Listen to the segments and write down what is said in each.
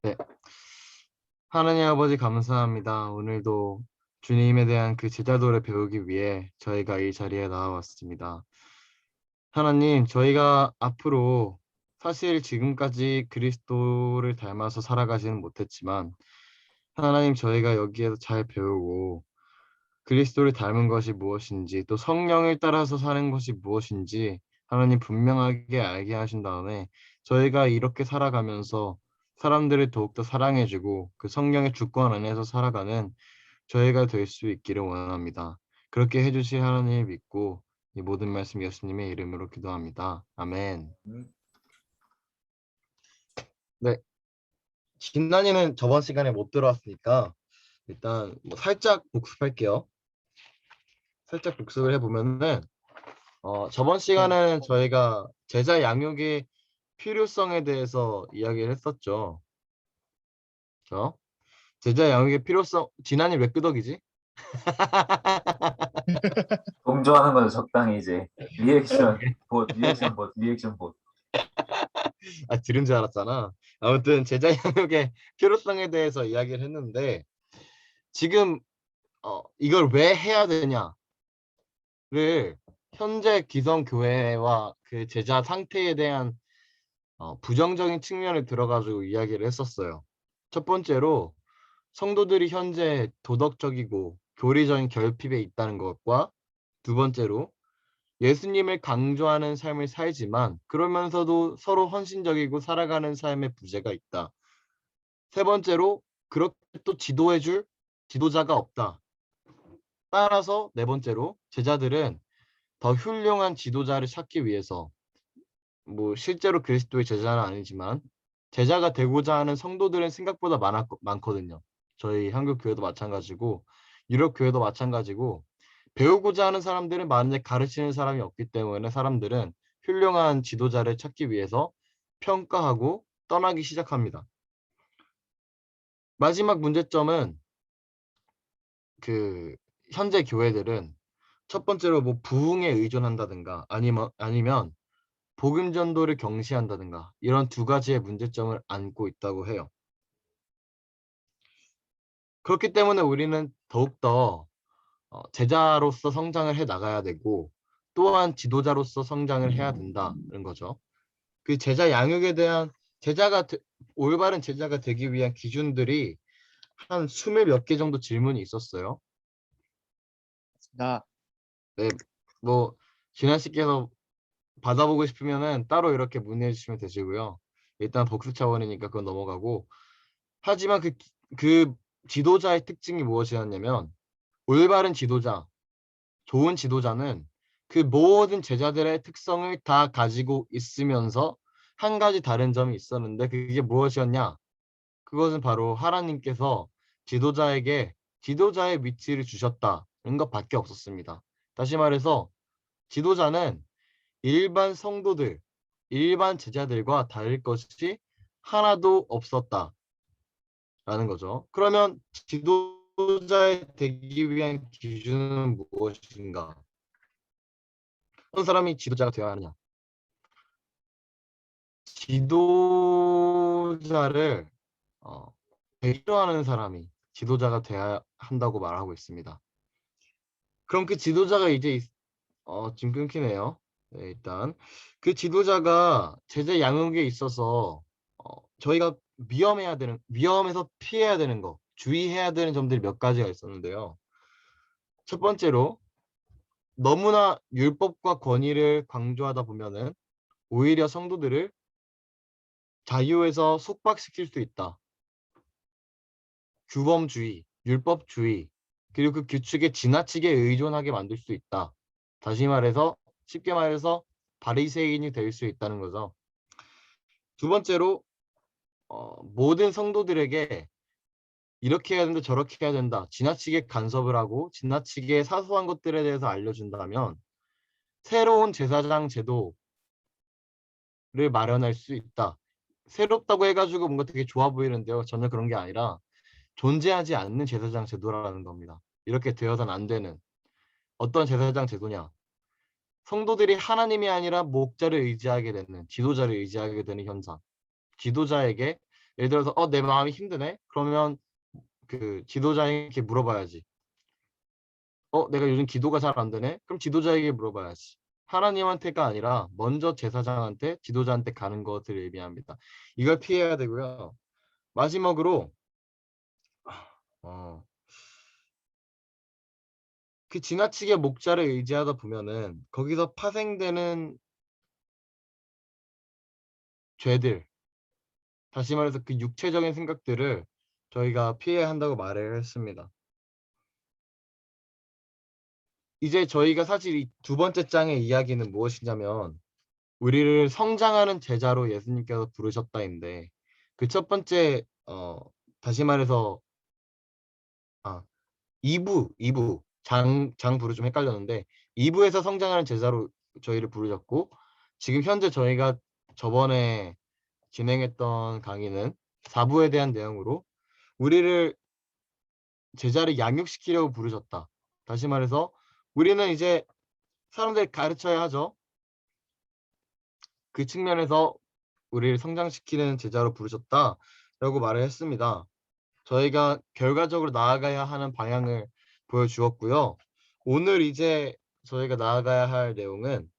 네, 하나님 아버지 감사합니다. 오늘도 주님에 대한 그 제자도를 배우기 위해 저희가 이 자리에 나와왔습니다. 하나님, 저희가 앞으로 사실 지금까지 그리스도를 닮아서 살아가지는 못했지만 하나님 저희가 여기에서 잘 배우고 그리스도를 닮은 것이 무엇인지 또 성령을 따라서 사는 것이 무엇인지 하나님 분명하게 알게 하신 다음에 저희가 이렇게 살아가면서 사람들을 더욱더 사랑해주고 그 성령의 주권 안에서 살아가는 저희가 될 수 있기를 원합니다. 그렇게 해주실 하나님을 믿고 이 모든 말씀 예수님의 이름으로 기도합니다. 아멘. 음, 네, 진단이는 저번 시간에 못 들어왔으니까 일단 뭐 살짝 복습할게요. 살짝 복습을 해보면은 저번 네. 시간에는 저희가 제자 양육의 필요성에 대해서 이야기를 했었죠. 그죠? 제자 양육의 필요성, 진한이 왜 끄덕이지? 동조하는 건 적당히 이제 리액션 봇. 아, 들은 줄 알았잖아. 아무튼 제자 양육의 필요성에 대해서 이야기를 했는데 지금 이걸 왜 해야 되냐를 현재 기성교회와 그 제자 상태에 대한 부정적인 측면을 들어가지고 이야기를 했었어요. 첫 번째로 성도들이 현재 도덕적이고 교리적인 결핍에 있다는 것과 두 번째로 예수님을 강조하는 삶을 살지만 그러면서도 서로 헌신적이고 살아가는 삶의 부재가 있다. 세 번째로 그렇게 또 지도해줄 지도자가 없다. 따라서 네 번째로 제자들은 더 훌륭한 지도자를 찾기 위해서 뭐 실제로 그리스도의 제자는 아니지만 제자가 되고자 하는 성도들은 생각보다 많거든요. 저희 한국 교회도 마찬가지고 유럽 교회도 마찬가지고 배우고자 하는 사람들은 많은데 가르치는 사람이 없기 때문에 사람들은 훌륭한 지도자를 찾기 위해서 평가하고 떠나기 시작합니다. 마지막 문제점은 그 현재 교회들은 첫 번째로 뭐 부흥에 의존한다든가 아니면 복음 전도를 경시한다든가 이런 두 가지의 문제점을 안고 있다고 해요. 그렇기 때문에 우리는 더욱더 제자로서 성장을 해 나가야 되고 또한 지도자로서 성장을 해야 된다는 거죠. 그 제자 양육에 대한 올바른 제자가 되기 위한 기준들이 한 20몇 개 정도 질문이 있었어요. 나 네, 뭐 진아 씨께서 받아보고 싶으면은 따로 이렇게 문의해 주시면 되시고요. 일단 복습 차원이니까 그건 넘어가고 하지만 그 지도자의 특징이 무엇이었냐면 올바른 지도자, 좋은 지도자는 그 모든 제자들의 특성을 다 가지고 있으면서 한 가지 다른 점이 있었는데 그게 무엇이었냐? 그것은 바로 하나님께서 지도자에게 지도자의 위치를 주셨다는 것밖에 없었습니다. 다시 말해서 지도자는 일반 성도들, 일반 제자들과 다를 것이 하나도 없었다라는 거죠. 그러면 지도자의 되기 위한 기준은 무엇인가? 어떤 사람이 지도자가 되어야 하느냐? 지도자를 배려하는 사람이 지도자가 되어야 한다고 말하고 있습니다. 그럼 그 지도자가 이제 지금 끊기네요. 네, 일단 그 지도자가 제자 양육에 있어서 저희가 위험에서 피해야 되는 거, 주의해야 되는 점들이 몇 가지가 있었는데요. 첫 번째로 너무나 율법과 권위를 강조하다 보면은 오히려 성도들을 자유에서 속박시킬 수 있다. 규범주의, 율법주의, 그리고 그 규칙에 지나치게 의존하게 만들 수 있다. 다시 말해서 쉽게 말해서 바리새인이 될 수 있다는 거죠. 두 번째로 모든 성도들에게 이렇게 해야 된다, 저렇게 해야 된다, 지나치게 간섭을 하고 지나치게 사소한 것들에 대해서 알려준다면 새로운 제사장 제도를 마련할 수 있다. 새롭다고 해가지고 뭔가 되게 좋아 보이는데요. 전혀 그런 게 아니라 존재하지 않는 제사장 제도라는 겁니다. 이렇게 되어서는 안 되는 어떤 제사장 제도냐? 성도들이 하나님이 아니라 목자를 의지하게 되는 지도자를 의지하게 되는 현상. 지도자에게 예를 들어서 내 마음이 힘드네. 그러면 그 지도자에게 물어봐야지. 내가 요즘 기도가 잘 안 되네. 그럼 지도자에게 물어봐야지. 하나님한테가 아니라 먼저 제사장한테, 지도자한테 가는 것을 의미합니다. 이걸 피해야 되고요. 마지막으로 어, 그 지나치게 목자를 의지하다 보면은 거기서 파생되는 죄들, 다시 말해서 그 육체적인 생각들을 저희가 피해야 한다고 말을 했습니다. 이제 저희가 사실 이 두 번째 장의 이야기는 무엇이냐면 우리를 성장하는 제자로 예수님께서 부르셨다인데 그 첫 번째 다시 말해서 2부 장부를 좀 헷갈렸는데 2부에서 성장하는 제자로 저희를 부르셨고 지금 현재 저희가 저번에 진행했던 강의는 4부에 대한 내용으로 우리를 제자를 양육시키려고 부르셨다. 다시 말해서 우리는 이제 사람들 가르쳐야 하죠. 그 측면에서 우리를 성장시키는 제자로 부르셨다라고 말을 했습니다. 저희가 결과적으로 나아가야 하는 방향을 보여주었고요. 오늘 이제 저희가 나아가야 할 내용은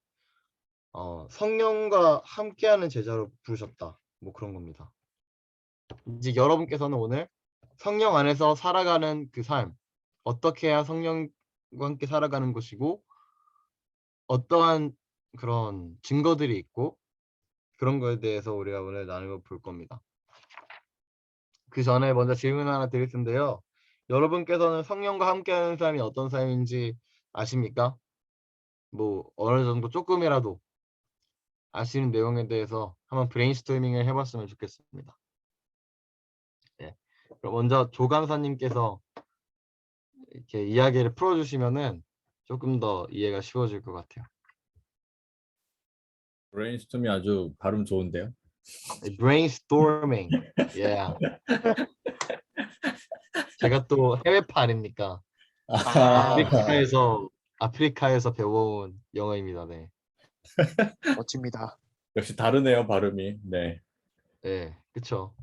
성령과 함께하는 제자로 부르셨다. 뭐 그런 겁니다. 이제 여러분께서는 오늘 성령 안에서 살아가는 그 삶, 어떻게 해야 성령과 함께 살아가는 것이고 어떠한 그런 증거들이 있고 그런 거에 대해서 우리가 오늘 나누어 볼 겁니다. 그 전에 먼저 질문 하나 드릴 텐데요. 여러분께서는 성령과 함께하는 삶이 어떤 삶인지 아십니까? 뭐 어느 정도 조금이라도 아시는 내용에 대해서 한번 브레인스토밍을 해봤으면 좋겠습니다. 네. 그럼 먼저 조 강사님께서 이렇게 이야기를 풀어주시면은 조금 더 이해가 쉬워질 것 같아요. 브레인스톰이 아주 발음 좋은데요. 브레인스토밍. Yeah. 제가 또 해외파 아닙니까? 아, 아프리카에서 배워온 영어입니다. 네. 멋집니다. 역시 다르네요, 발음이. 네. 네, 그쵸.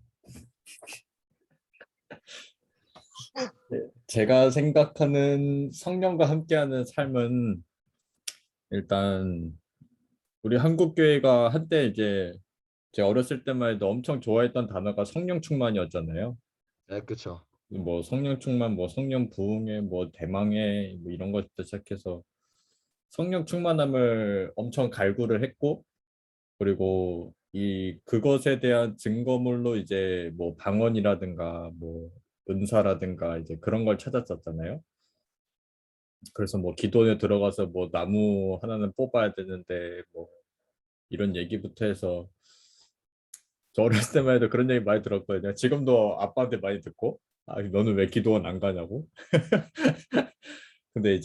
제가 생각하는 성령과 함께하는 삶은 일단 우리 한국 교회가 한때 이제 제 어렸을 때만 해도 엄청 좋아했던 단어가 성령 충만이었잖아요. 네, 그쵸. 뭐 성령 충만, 뭐 성령 부흥회, 뭐 대망회, 뭐 이런 것부터 시작해서 성령 충만함을 엄청 갈구를 했고, 그리고 이 그것에 대한 증거물로 이제 뭐 방언이라든가 뭐 은사라든가 이제 그런 걸 찾았었잖아요. 그래서 뭐 기도원에 들어가서 뭐 나무 하나는 뽑아야 되는데 뭐 이런 얘기부터 해서 저 어렸을 때만 해도 그런 얘기 많이 들었거든요. 지금도 아빠한테 많이 듣고, 너는 왜 기도원 안 가냐고. 근데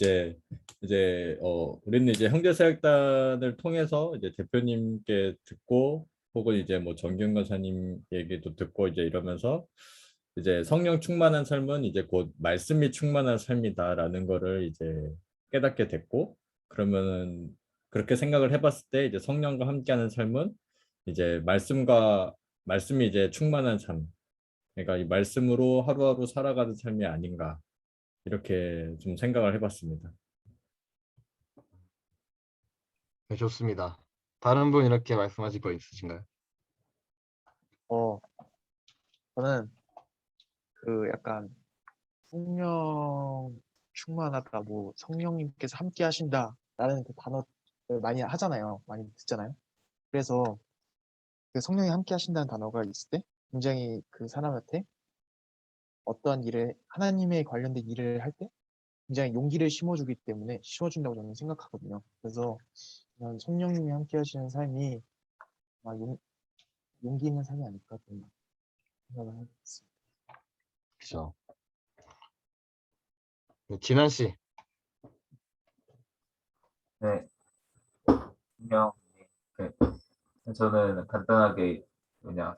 우리는 이제 형제사역단을 통해서 이제 대표님께 듣고 혹은 이제 뭐 정경 간사님 얘기도 듣고 이제 이러면서 이제 성령 충만한 삶은 이제 곧 말씀이 충만한 삶이다라는 거를 이제 깨닫게 됐고, 그러면은 그렇게 생각을 해봤을 때 이제 성령과 함께하는 삶은 이제 말씀이 이제 충만한 삶, 그러니까 이 말씀으로 하루하루 살아가는 삶이 아닌가 이렇게 좀 생각을 해봤습니다. 네, 좋습니다. 다른 분 이렇게 말씀하실 거 있으신가요? 어, 저는 그 약간 성령 충만하다, 뭐 성령님께서 함께 하신다라는 그 단어를 많이 하잖아요. 많이 듣잖아요. 그래서 그 성령이 함께 하신다는 단어가 있을 때 굉장히 그 사람한테 어떠한 일을, 하나님에 관련된 일을 할 때 굉장히 용기를 심어준다고 저는 생각하거든요. 그래서 그냥 성령님이 함께 하시는 삶이 아마 용기 있는 삶이 아닐까 좀 생각을 하고 있습니다. 그쵸. 네, 진한 씨. 네, 분명 네. 저는 간단하게 그냥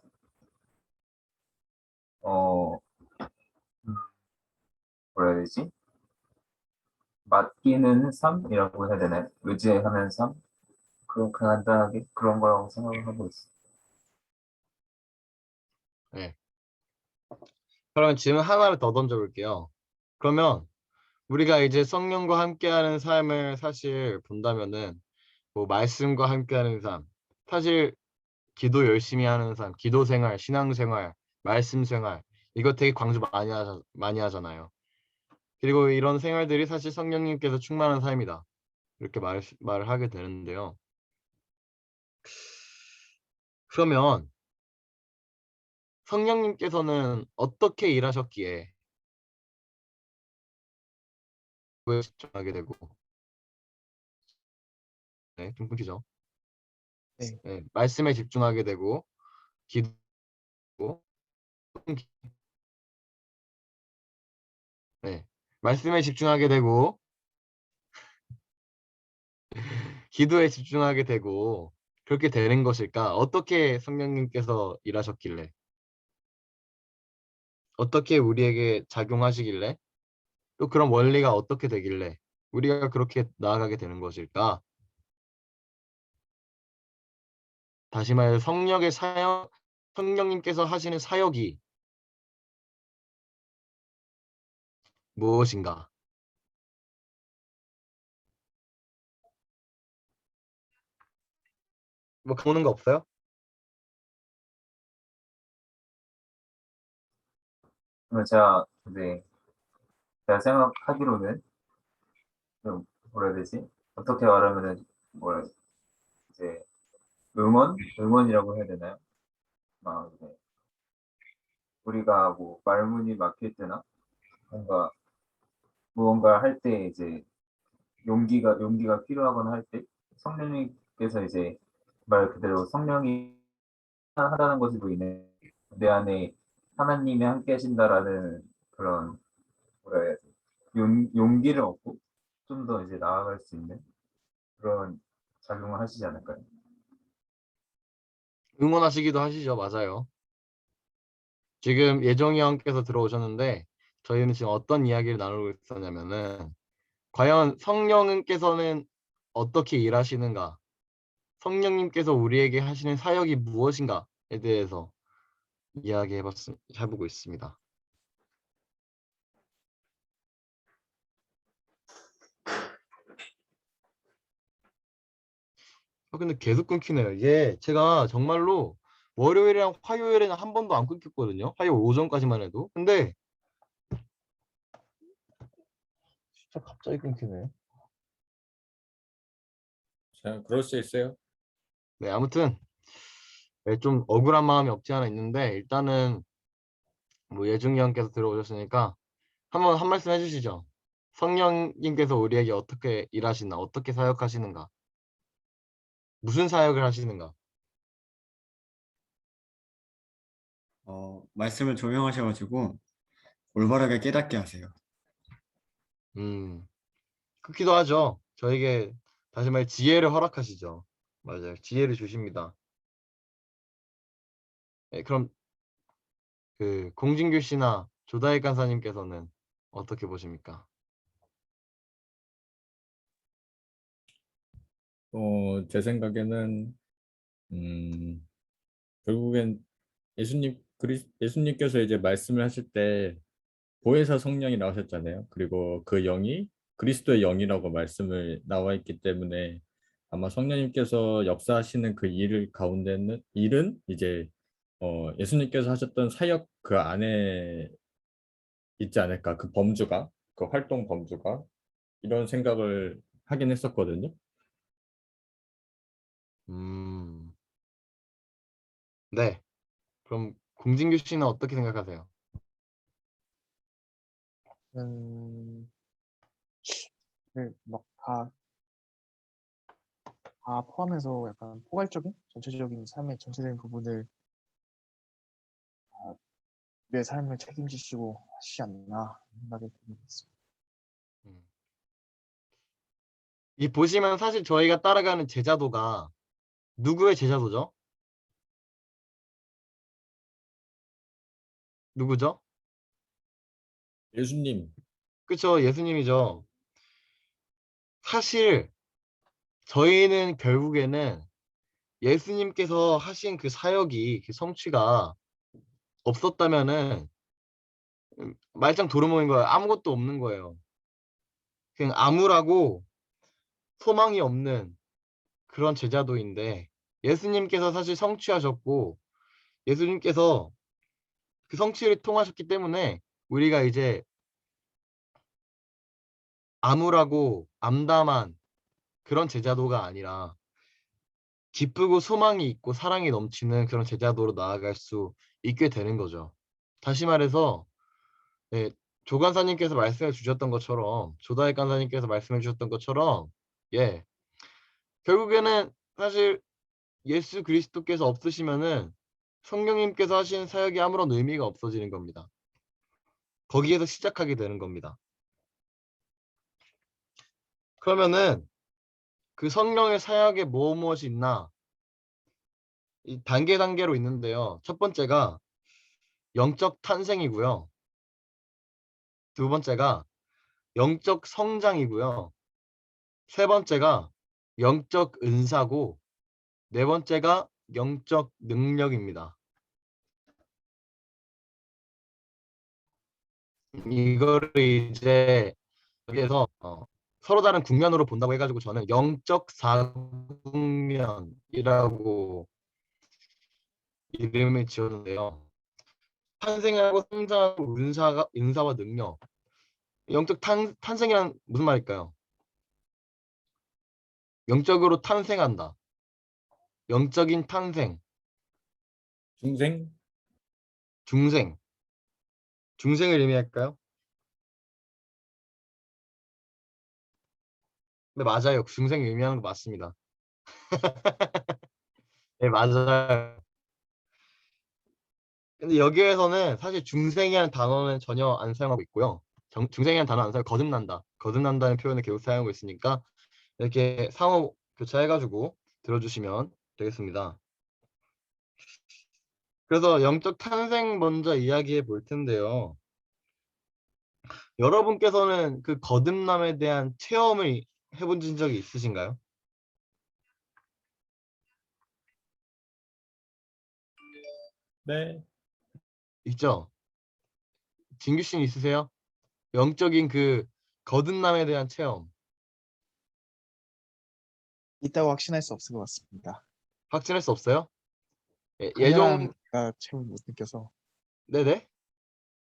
어 음, 뭐라 해야 되지? 맡기는 삶이라고 해야 되나요? 의지하는 삶? 그런 간단하게 그런 거라고 생각을 하고 있어요. 네, 그러면 질문 하나를 더 던져볼게요. 그러면 우리가 이제 성령과 함께하는 삶을 사실 본다면은 뭐 말씀과 함께하는 삶, 사실 기도 열심히 하는 삶, 기도 생활, 신앙 생활, 말씀 생활 이거 되게 강조 많이 하잖아요. 그리고 이런 생활들이 사실 성령님께서 충만한 삶이다. 이렇게 말을 하게 되는데요. 그러면 성령님께서는 어떻게 일하셨기에 왜 집중하게 되고, 네, 좀 끊기죠. 네. 네, 말씀에 집중하게 되고, 기도, 네, 말씀에 집중하게 되고, 기도에 집중하게 되고, 그렇게 되는 것일까? 어떻게 성령님께서 일하셨길래, 어떻게 우리에게 작용하시길래, 또 그런 원리가 어떻게 되길래, 우리가 그렇게 나아가게 되는 것일까? 다시 말해 성령의 사역, 성령님께서 하시는 사역이 무엇인가? 뭐 보는 거 없어요? 그러면 제가 생각하기로는 좀 뭐라 해야 되지? 어떻게 말하면은 뭐라 이제 응원이라고 해야 되나요? 막 이제 우리가 뭐 말문이 막힐 때나 뭔가 무언가 할 때 이제 용기가 필요하거나 할 때 성령님께서 이제 말 그대로 성령이 하다는 것으로 인해 내 안에 하나님이 함께 하신다라는 그런 뭐라 해야 지 용기를 얻고 좀 더 이제 나아갈 수 있는 그런 작용을 하시지 않을까요? 응원하시기도 하시죠. 맞아요. 지금 예정이 형께서 들어오셨는데 저희는 지금 어떤 이야기를 나누고 있었냐면은 과연 성령님께서는 어떻게 일하시는가? 성령님께서 우리에게 하시는 사역이 무엇인가에 대해서 해보고 있습니다. 근데 계속 끊기네요. 이게 제가 정말로 월요일이랑 화요일에는 한 번도 안 끊겼거든요. 화요일 오전까지만 해도. 근데 진짜 갑자기 끊기네. 자, 그럴 수 있어요. 네, 아무튼 네, 좀 억울한 마음이 없지 않아 있는데 일단은 뭐 예중이 형께서 들어오셨으니까 한번 한 말씀 해주시죠. 성령님께서 우리에게 어떻게 일하시나, 어떻게 사역하시는가, 무슨 사역을 하시는가. 말씀을 조명하셔가지고 올바르게 깨닫게 하세요. 그렇기도 하죠. 저에게 다시 말해 지혜를 허락하시죠. 맞아요. 지혜를 주십니다. 네, 그럼 그 공진규 씨나 조다익 간사님께서는 어떻게 보십니까? 제 생각에는 결국엔 예수님께서 이제 말씀을 하실 때 보혜사 성령이 나오셨잖아요. 그리고 그 영이 그리스도의 영이라고 말씀을 나와 있기 때문에 아마 성령님께서 역사하시는 그 일 가운데는 일은 이제 예수님께서 하셨던 사역 그 안에 있지 않을까. 그 범주가 그 활동 범주가 이런 생각을 하긴 했었거든요. 음, 네. 그럼 공진규 씨는 어떻게 생각하세요? 음, 네, 다 포함해서 약간 포괄적인 전체적인 삶의 전체적인 부분을 내 삶을 책임지시고 하시지 않나 생각이 듭니다. 음. 이 보시면 사실 저희가 따라가는 제자도가 누구의 제자도죠? 누구죠? 예수님, 그쵸, 예수님이죠. 사실 저희는 결국에는 예수님께서 하신 그 사역이 그 성취가 없었다면은 말짱 도루묵인 거예요. 아무것도 없는 거예요. 그냥 암울하고 소망이 없는 그런 제자도인데 예수님께서 사실 성취하셨고 예수님께서 그 성취를 통하셨기 때문에 우리가 이제 암울하고 암담한 그런 제자도가 아니라 기쁘고 소망이 있고 사랑이 넘치는 그런 제자도로 나아갈 수 있게 되는 거죠. 다시 말해서 네, 조 간사님께서 말씀해 주셨던 것처럼 조다익 간사님께서 말씀해 주셨던 것처럼 예 결국에는 사실 예수 그리스도께서 없으시면은 성령님께서 하신 사역이 아무런 의미가 없어지는 겁니다. 거기에서 시작하게 되는 겁니다. 그러면은 그 성령의 사역에 무엇이 있나? 이 단계로 있는데요. 첫 번째가 영적 탄생이고요. 두 번째가 영적 성장이고요. 세 번째가 영적 은사고 네 번째가 영적 능력입니다. 이거를 이제 여기에서 서로 다른 국면으로 본다고 해가지고 저는 영적 사국면이라고 이름을 지었는데요. 탄생하고 성장하고 은사와 능력. 영적 탄생이란 무슨 말일까요? 영적으로 탄생한다. 영적인 탄생, 중생? 중생. 중생을 의미할까요? 네, 맞아요. 중생을 의미하는 거 맞습니다. 네, 맞아요. 근데 여기에서는 사실 중생이라는 단어는 전혀 안 사용하고 있고요. 중생이라는 단어 안 사용하고 거듭난다. 거듭난다는 표현을 계속 사용하고 있으니까 이렇게 상호 교차해가지고 들어주시면 되겠습니다. 그래서 영적 탄생 먼저 이야기해 볼 텐데요. 여러분께서는 그 거듭남에 대한 체험을 해본 적이 있으신가요? 네. 있죠? 진규 씨는 있으세요? 영적인 그 거듭남에 대한 체험 있다고 확신할 수 없을 것 같습니다. 확신할 수 없어요? 예, 당연한 체험을 못 느껴서. 네네.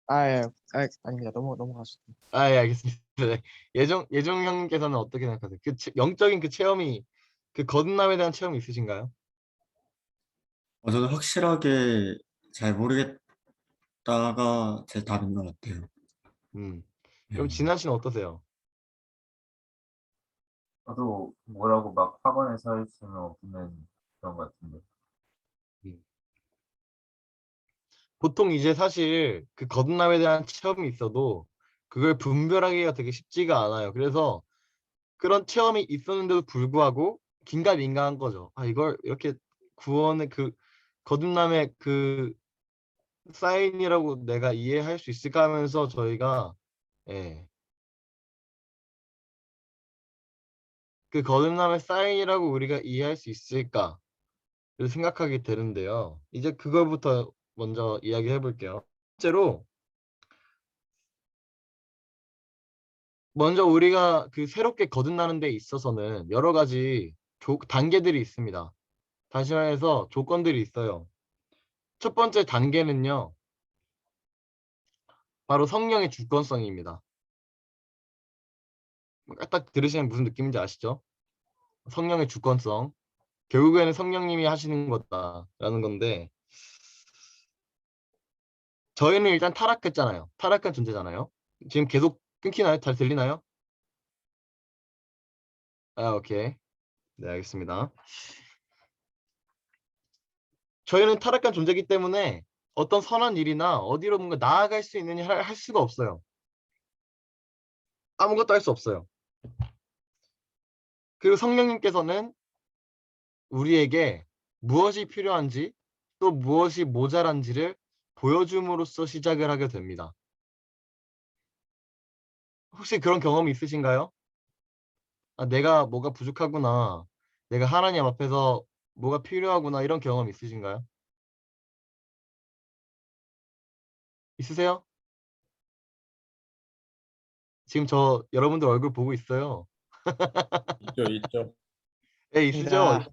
아닙니다. 넘어가시죠. 아, 예, 알겠습니다. 네. 예종 형님께서는 어떻게 생각하세요? 그 영적인 그 체험이 그 거듭남에 대한 체험이 있으신가요? 저는 확실하게 잘 모르겠다가 제 답인 것 같아요. 음. 그럼 네. 진한 씨는 어떠세요? 저도 뭐라고 막 학원에서 할 수는 없는 그런 것 같은데. 음. 보통 이제 사실 그 거듭남에 대한 체험이 있어도 그걸 분별하기가 되게 쉽지가 않아요. 그래서 그런 체험이 있었는데도 불구하고 긴가민가한 거죠. 아, 이걸 이렇게 구원의 그 거듭남의 그 사인이라고 내가 이해할 수 있을까 하면서 저희가 예, 그 거듭남의 사인이라고 우리가 이해할 수 있을까를 생각하게 되는데요. 이제 그거부터 먼저 이야기해 볼게요. 실제로 먼저 우리가 그 새롭게 거듭나는 데 있어서는 여러 가지 단계들이 있습니다. 다시 말해서 조건들이 있어요. 첫 번째 단계는요, 바로 성령의 주권성입니다. 딱 들으시면 무슨 느낌인지 아시죠? 성령의 주권성. 결국에는 성령님이 하시는 거다라는 건데, 저희는 일단 타락했잖아요. 타락한 존재잖아요. 지금 계속 끊기나요? 잘 들리나요? 아, 오케이. 네, 알겠습니다. 저희는 타락한 존재이기 때문에 어떤 선한 일이나 어디로 뭔가 나아갈 수 있느냐 할 수가 없어요. 아무것도 할 수 없어요. 그리고 성령님께서는 우리에게 무엇이 필요한지 또 무엇이 모자란지를 보여줌으로써 시작을 하게 됩니다. 혹시 그런 경험이 있으신가요? 아, 내가 뭐가 부족하구나. 내가 하나님 앞에서 뭐가 필요하구나. 이런 경험 있으신가요? 있으세요? 지금 저 여러분들 얼굴 보고 있어요. 있죠. 예, 있으죠? 입니다.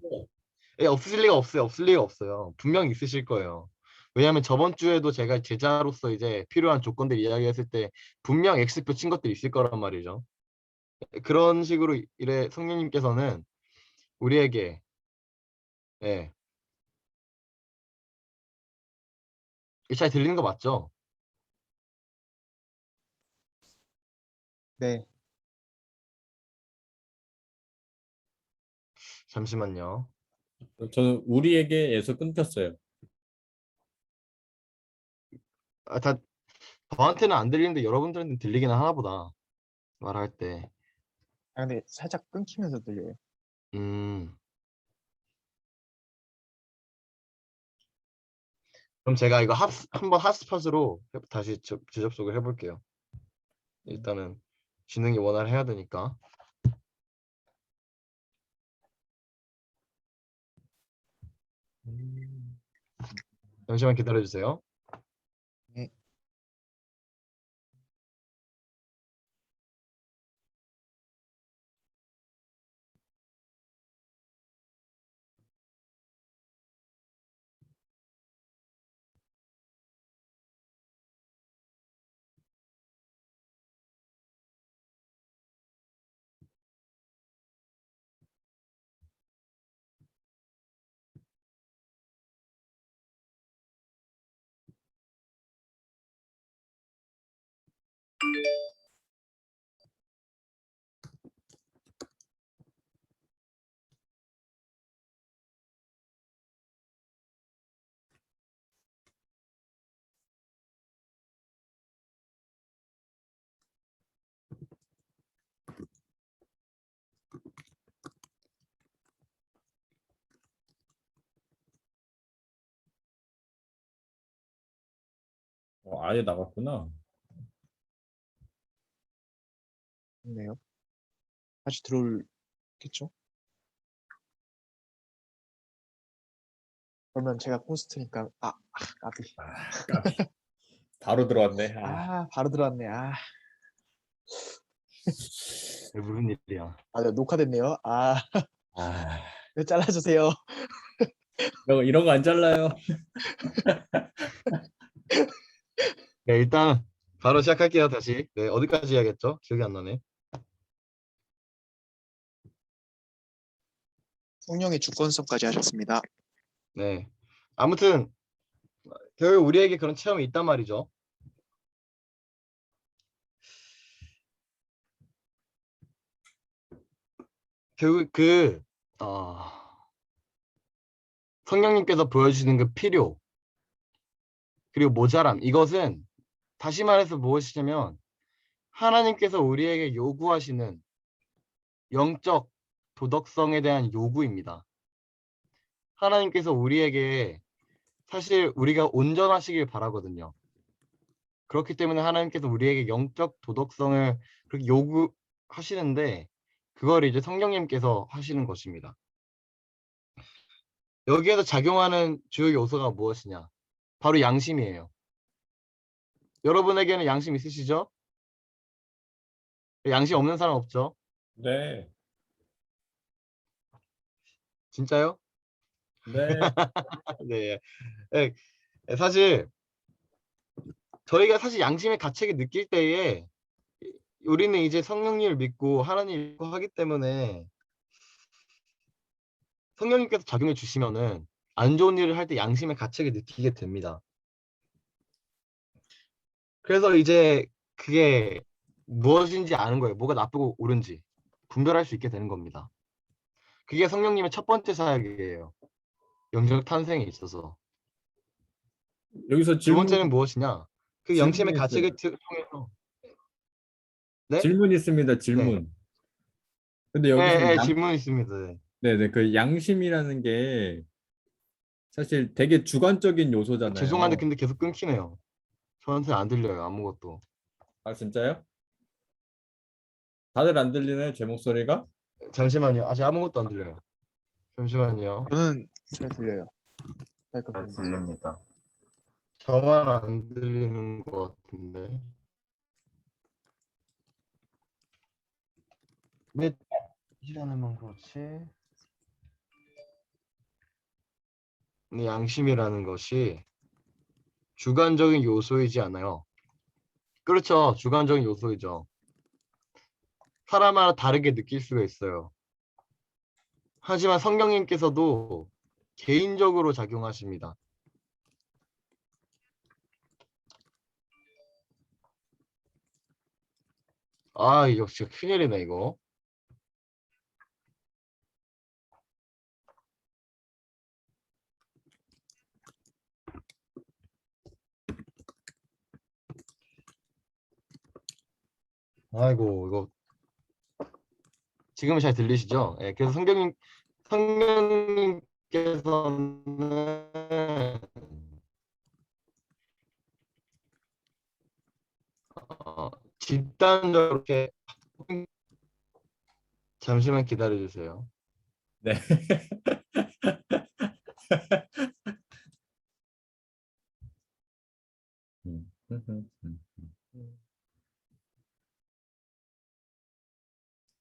예, 없으실 리가 없어요. 없을 리가 없어요. 분명 있으실 거예요. 왜냐하면 저번 주에도 제가 제자로서 이제 필요한 조건들 이야기했을 때 분명 X표 친 것들이 있을 거란 말이죠. 그런 식으로 이래 성령님께서는 우리에게 예, 잘 들리는 거 맞죠? 네. 잠시만요. 저는 우리에게에서 끊겼어요. 다 저한테는 안 들리는데 여러분들한테는 들리기는 하나 보다. 말할 때. 아, 근데 살짝 끊기면서 들려요. 음. 그럼 제가 이거 한번 핫스팟으로 다시 재접속을 해볼게요. 일단은 지능이 원활 해야 되니까. 잠시만 기다려주세요. 네. 아예 나갔구나. 네요. 다시 들어올겠죠? 그러면 제가 호스트니까 까비. 까비. 바로 들어왔네. 바로 들어왔네. 이게 무슨 일이야? 네, 녹화됐네요. 아, 네, 잘라주세요. 이런 거 안 잘라요. 네, 일단 바로 시작할게요. 다시. 네, 어디까지 해야겠죠? 기억이 안 나네. 성령의 주권성까지 하셨습니다. 네. 아무튼 결국 우리에게 그런 체험이 있단 말이죠. 결국 성령님께서 보여주시는 그 필요 그리고 모자람 이것은 다시 말해서 무엇이냐면 하나님께서 우리에게 요구하시는 영적 도덕성에 대한 요구입니다. 하나님께서 우리에게 사실 우리가 온전하시길 바라거든요. 그렇기 때문에 하나님께서 우리에게 영적 도덕성을 그렇게 요구하시는데 그걸 이제 성령님께서 하시는 것입니다. 여기에서 작용하는 주요 요소가 무엇이냐? 바로 양심이에요. 여러분에게는 양심 있으시죠? 양심 없는 사람 없죠? 네. 진짜요? 네. 네. 네. 사실 저희가 사실 양심의 가책을 느낄 때에 우리는 이제 성령님을 믿고 하나님을 믿고 하기 때문에 성령님께서 작용해 주시면은 안 좋은 일을 할 때 양심의 가책을 느끼게 됩니다. 그래서 이제 그게 무엇인지 아는 거예요. 뭐가 나쁘고 옳은지 분별할 수 있게 되는 겁니다. 그게 성령님의 첫 번째 사역이에요. 영적 탄생에 있어서. 여기서 두 번째는 무엇이냐? 그 영심의 질문이 있어요. 가책을 통해서 네? 질문 있습니다. 네. 질문. 근데 네, 여기서 네, 질문 있습니다. 네. 네네, 그 양심이라는 게 사실 되게 주관적인 죄송한데 요소잖아요. 근데 계속 끊기네요. 저한테 안 들려요. 아무것도. 아, 진짜요? 다들 안 들리나요? 제 목소리가? 잠시만요. 아직 아무것도 안 들려요. 잠시만요. 저는 잘 들려요. 잘 들립니다. 저만 안 들리는 것 같은데. 이라는 그렇지. 근데 양심이라는 것이 주관적인 요소이지 않아요. 그렇죠. 주관적인 요소이죠. 사람마다 다르게 느낄 수가 있어요. 하지만 성령님께서도 개인적으로 작용하십니다. 아, 이거 진짜 큰일이네, 이거. 아이고, 이거 지금은 잘 들리시죠? 예, 그래서 성령님께서는 집단적으로 이렇게 잠시만 기다려 주세요. 네.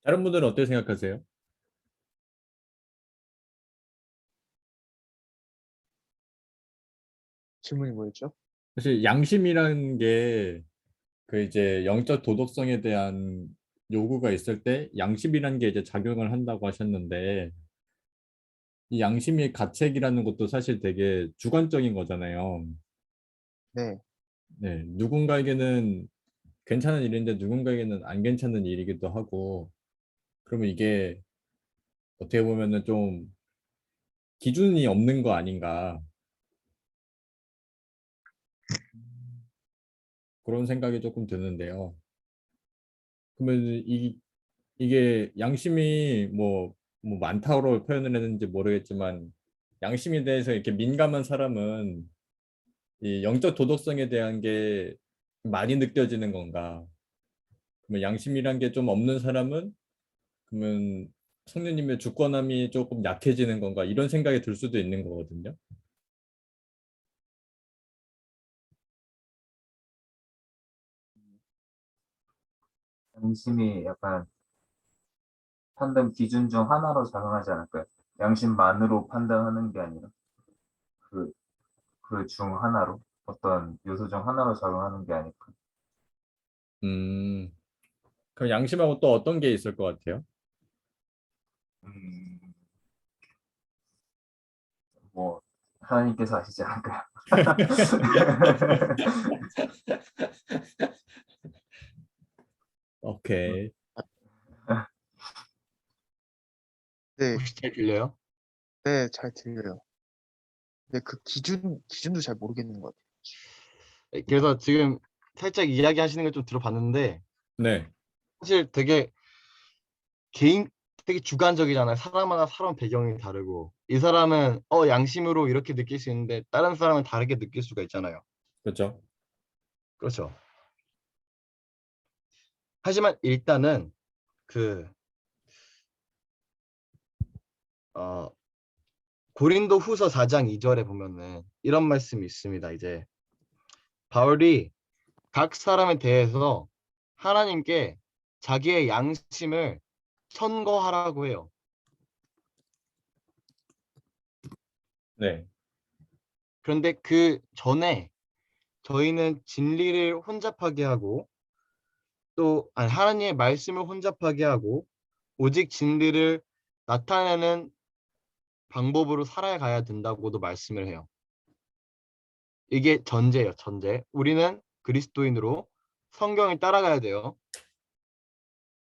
다른 분들은 어떻게 생각하세요? 질문이 뭐였죠? 사실 양심이라는 게 그 이제 영적 도덕성에 대한 요구가 있을 때 양심이라는 게 이제 작용을 한다고 하셨는데 이 양심의 가책이라는 것도 사실 되게 주관적인 거잖아요. 네. 네, 누군가에게는 괜찮은 일인데 누군가에게는 안 괜찮은 일이기도 하고 그러면 이게 어떻게 보면은 좀 기준이 없는 거 아닌가 그런 생각이 조금 드는데요. 그러면 이게 양심이 뭐 많다고 표현을 했는지 모르겠지만 양심에 대해서 이렇게 민감한 사람은 이 영적 도덕성에 대한 게 많이 느껴지는 건가? 그러면 양심이란 게 좀 없는 사람은 그러면 성령님의 주권함이 조금 약해지는 건가? 이런 생각이 들 수도 있는 거거든요. 양심이 약간 판단 기준 중 하나로 작용하지 않을까요? 양심만으로 판단하는 게 아니라 그, 그 중 하나로 어떤 요소 중 하나로 작용하는 게 아닐까? 음, 그럼 양심하고 또 어떤 게 있을 것 같아요? 음, 뭐 하나님께서 아시지 않을까요? 오케이. 네, 혹시 잘 들려요? 네, 잘 들려요. 근데 그 기준도 잘 모르겠는 것 같아요. 예, 그래서 지금 살짝 이야기하시는 걸 좀 들어봤는데 네, 사실 되게 주관적이잖아요. 사람마다 사람 배경이 다르고 이 사람은 양심으로 이렇게 느낄 수 있는데 다른 사람은 다르게 느낄 수가 있잖아요. 그렇죠. 그렇죠. 하지만 일단은 그 어, 고린도 후서 4장 2절에 보면은 이런 말씀이 있습니다. 이제 바울이 각 사람에 대해서 하나님께 자기의 양심을 천거하라고 해요. 네, 그런데 그 전에 저희는 진리를 혼잡하게 하고 또 아니, 하나님의 말씀을 혼잡하게 하고 오직 진리를 나타내는 방법으로 살아가야 된다고도 말씀을 해요. 이게 전제예요, 전제. 우리는 그리스도인으로 성경을 따라가야 돼요.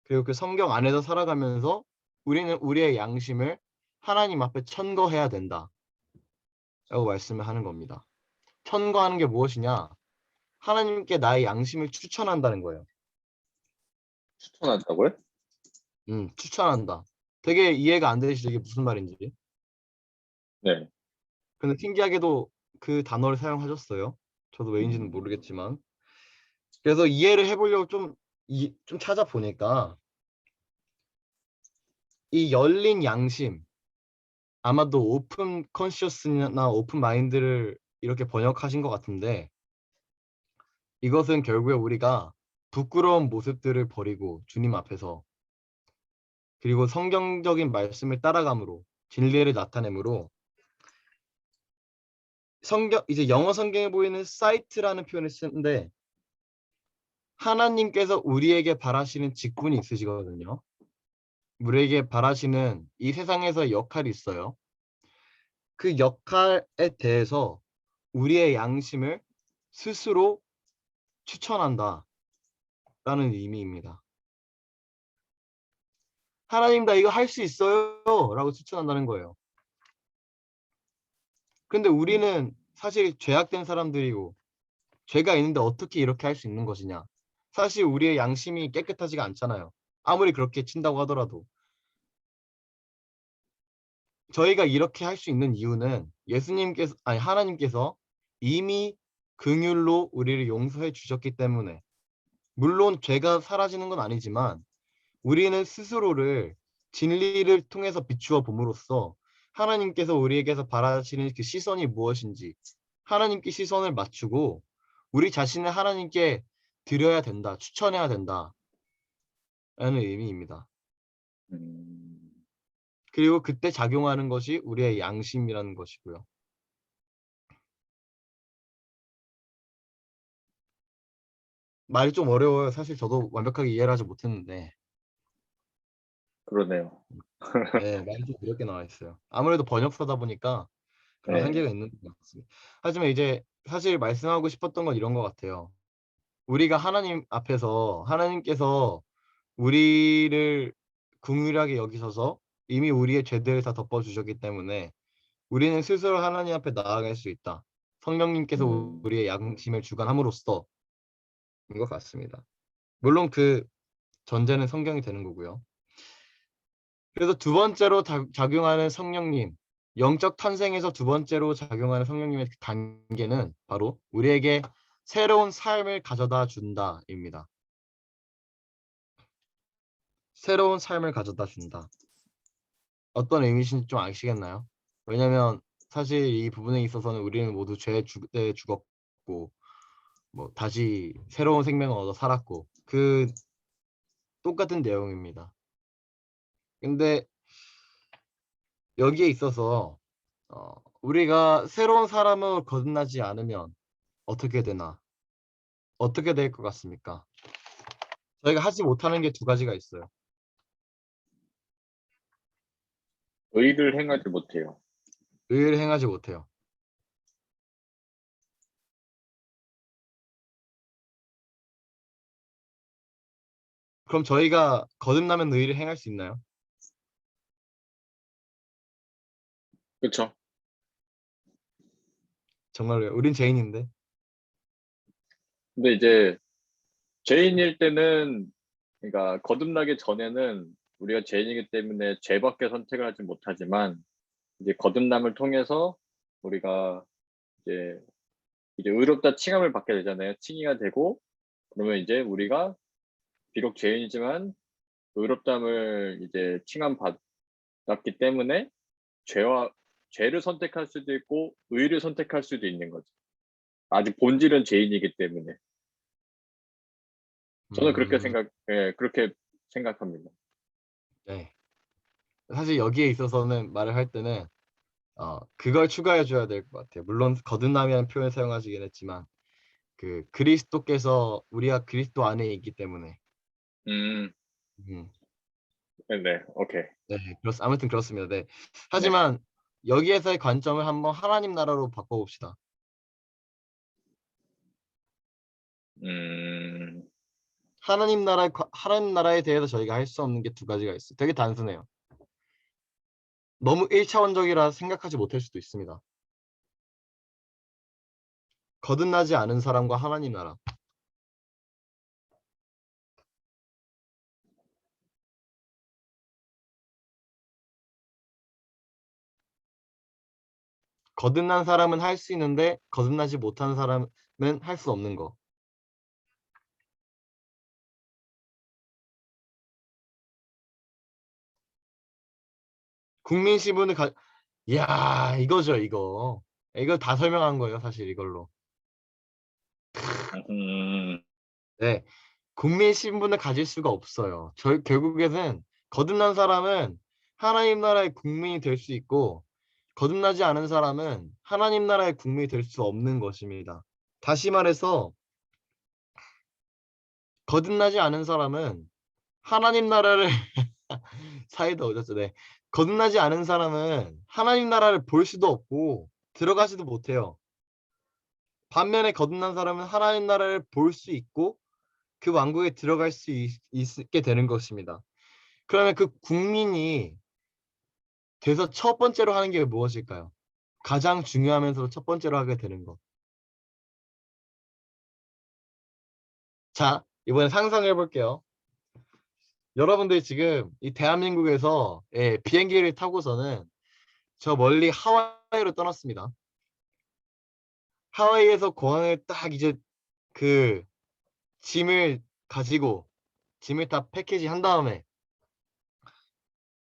그리고 그 성경 안에서 살아가면서 우리는 우리의 양심을 하나님 앞에 천거해야 된다. 라고 말씀을 하는 겁니다. 천거하는 게 무엇이냐? 하나님께 나의 양심을 추천한다는 거예요. 추천한다고요? 추천한다. 되게 이해가 안 되시죠? 이게 무슨 말인지. 네. 근데 신기하게도 그 단어를 사용하셨어요. 저도 왜인지는 음, 모르겠지만. 그래서 이해를 해보려고 좀 찾아보니까 이 열린 양심, 아마도 오픈 컨시어스나 오픈 마인드를 이렇게 번역하신 것 같은데 이것은 결국에 우리가 부끄러운 모습들을 버리고 주님 앞에서 그리고 성경적인 말씀을 따라감으로 진리를 나타내므로 이제 영어 성경에 보이는 사이트라는 표현을 쓰는데 하나님께서 우리에게 바라시는 직분이 있으시거든요. 우리에게 바라시는 이 세상에서 역할이 있어요. 그 역할에 대해서 우리의 양심을 스스로 추천한다 라는 의미입니다. 하나님 나 이거 할 수 있어요 라고 추천한다는 거예요. 근데 우리는 사실 죄악된 사람들이고 죄가 있는데 어떻게 이렇게 할 수 있는 것이냐. 사실 우리의 양심이 깨끗하지가 않잖아요. 아무리 그렇게 친다고 하더라도. 저희가 이렇게 할 수 있는 이유는 하나님께서 이미 긍휼로 우리를 용서해 주셨기 때문에, 물론 죄가 사라지는 건 아니지만 우리는 스스로를 진리를 통해서 비추어 봄으로써 하나님께서 우리에게서 바라시는 그 시선이 무엇인지 하나님께 시선을 맞추고 우리 자신을 하나님께 드려야 된다, 추천해야 된다라는 의미입니다. 음, 그리고 그때 작용하는 것이 우리의 양심이라는 것이고요. 말이 좀 어려워요. 사실 저도 완벽하게 이해를 하지 못했는데 그러네요. 네, 말이 좀 어렵게 나와 있어요. 아무래도 번역서다 보니까 그런 네. 한계가 있는 것 같습니다. 하지만 이제 사실 말씀하고 싶었던 건 이런 것 같아요. 우리가 하나님 앞에서 하나님께서 우리를 긍휼하게 여기셔서 이미 우리의 죄들을 다 덮어주셨기 때문에 우리는 스스로 하나님 앞에 나아갈 수 있다. 성령님께서 음, 우리의 양심을 주관함으로써 인 것 같습니다. 물론 그 전제는 성경이 되는 거고요. 그래서 두 번째로 작용하는 성령님, 영적 탄생에서 두 번째로 작용하는 성령님의 단계는 바로 우리에게 새로운 삶을 가져다 준다입니다. 새로운 삶을 가져다 준다. 어떤 의미인지 좀 아시겠나요? 왜냐하면 사실 이 부분에 있어서는 우리는 모두 죄에 죽었고 뭐 다시 새로운 생명을 얻어 살았고 그 똑같은 내용입니다. 근데 여기에 있어서 우리가 새로운 사람을 거듭나지 않으면 어떻게 되나? 어떻게 될 것 같습니까? 저희가 하지 못하는 게 두 가지가 있어요. 의를 행하지 못해요. 의를 행하지 못해요. 그럼 저희가 거듭나면 의를 행할 수 있나요? 그렇죠? 정말로요? 우린 죄인인데. 근데 이제 죄인일 때는, 그러니까 거듭나기 전에는 우리가 죄인이기 때문에 죄밖에 선택을 하지 못하지만, 이제 거듭남을 통해서 우리가 이제 의롭다 칭함을 받게 되잖아요. 칭의가 되고, 그러면 이제 우리가 비록 죄인이지만 의롭담을 이제 칭함 받았기 때문에 죄를 선택할 수도 있고 의를 선택할 수도 있는 거죠. 아직 본질은 죄인이기 때문에. 저는 음, 그렇게 생각합니다. 네. 사실 여기에 있어서는 말을 할 때는 그걸 추가해 줘야 될 것 같아요. 물론 거듭남이라는 표현을 사용하시긴 했지만 그 그리스도께서 우리가 그리스도 안에 있기 때문에 음, 음, 네, 오케이. 네, 아무튼 그렇습니다. 네. 네, 하지만 여기에서의 관점을 한번 하나님 나라로 바꿔봅시다. 음, 하나님 나라에 대해서 저희가 할 수 없는 게 두 가지가 있어요. 되게 단순해요. 너무 1차원적이라 생각하지 못할 수도 있습니다. 거듭나지 않은 사람과 하나님 나라. 거듭난 사람은 할 수 있는데 거듭나지 못한 사람은 할 수 없는 거. 국민 신분을 이야, 이거죠, 이거. 이거 다 설명한 거예요, 사실 이걸로. 음, 네. 국민 신분을 가질 수가 없어요. 결국에는 거듭난 사람은 하나님 나라의 국민이 될 수 있고 거듭나지 않은 사람은 하나님 나라의 국민이 될 수 없는 것입니다. 다시 말해서 거듭나지 않은 사람은 하나님 나라를 사이다 오졌죠. 네. 거듭나지 않은 사람은 하나님 나라를 볼 수도 없고 들어가지도 못해요. 반면에 거듭난 사람은 하나님 나라를 볼 수 있고 그 왕국에 들어갈 수 있게 되는 것입니다. 그러면 그 국민이 돼서 첫 번째로 하는 게 무엇일까요? 가장 중요하면서도 첫 번째로 하게 되는 것. 자, 이번에 상상해 볼게요. 여러분들 지금 이 대한민국에서 비행기를 타고서는 저 멀리 하와이로 떠났습니다. 하와이에서 공항에 딱 이제 그 짐을 가지고 짐을 다 패키지 한 다음에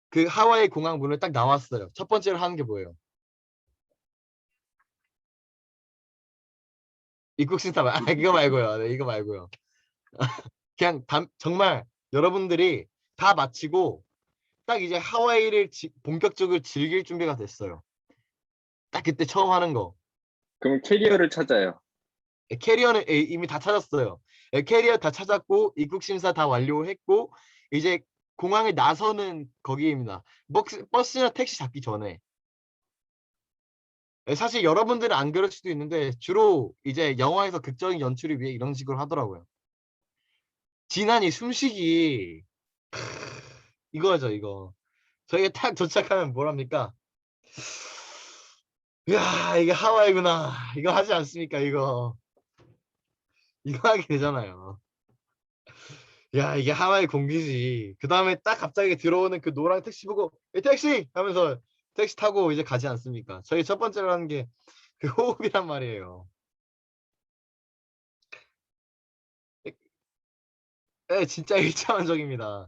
그 하와이 공항 문을 딱 나왔어요. 첫 번째로 하는 게 뭐예요? 입국 심사 이거 말고요. 네, 이거 말고요. 그냥 정말 여러분들이 다 마치고 딱 이제 하와이를 본격적으로 즐길 준비가 됐어요. 딱 그때 처음 하는 거. 그럼 캐리어를 찾아요. 캐리어는 이미 다 찾았어요. 캐리어 다 찾았고 입국 심사 다 완료했고 이제 공항에 나서는 거기입니다. 버스나 택시 잡기 전에. 사실 여러분들은 안 그럴 수도 있는데 주로 이제 영화에서 극적인 연출을 위해 이런 식으로 하더라고요. 지난이 숨쉬기 이거죠 이거. 저희가 딱 도착하면 뭐랍니까? 이야 이게 하와이구나. 이거 하지 않습니까 이거. 이거 하게 되잖아요. 야 이게 하와이 공기지. 그 다음에 딱 갑자기 들어오는 그 노란 택시 보고 택시 하면서 택시 타고 이제 가지 않습니까? 저희 첫 번째로 하는 게 그 호흡이란 말이에요. 네, 진짜 일차원적입니다.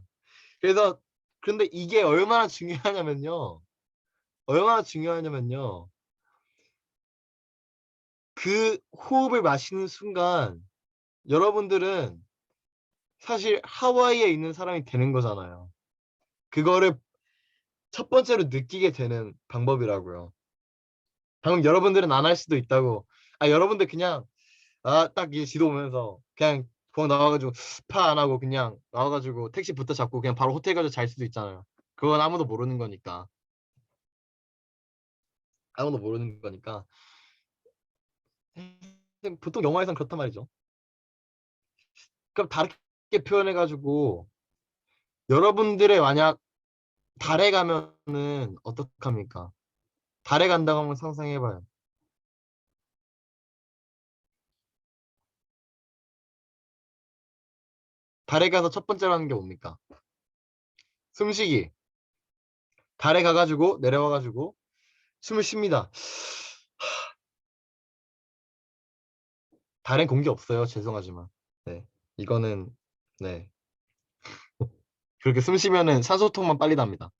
그래서 근데 이게 얼마나 중요하냐면요. 얼마나 중요하냐면요. 그 호흡을 마시는 순간 여러분들은 사실 하와이에 있는 사람이 되는 거잖아요. 그거를 첫 번째로 느끼게 되는 방법이라고요. 방금 여러분들은 안 할 수도 있다고. 여러분들 그냥 딱 이 지도 보면서 그냥 공항 나와가지고 파 안 하고 그냥 나와가지고 택시부터 잡고 그냥 바로 호텔 가서 잘 수도 있잖아요. 그건 아무도 모르는 거니까. 아무도 모르는 거니까. 보통 영화에선 그렇단 말이죠. 그럼 다르게 표현해가지고 여러분들의 만약 달에 가면은 어떡합니까? 달에 간다고 한번 상상해봐요. 달에 가서 첫 번째로 하는 게 뭡니까? 숨쉬기. 달에 가가지고 내려와가지고 숨을 쉽니다. 달엔 공기 없어요. 죄송하지만. 네. 이거는 네. 그렇게 숨 쉬면은 산소통만 빨리 납니다.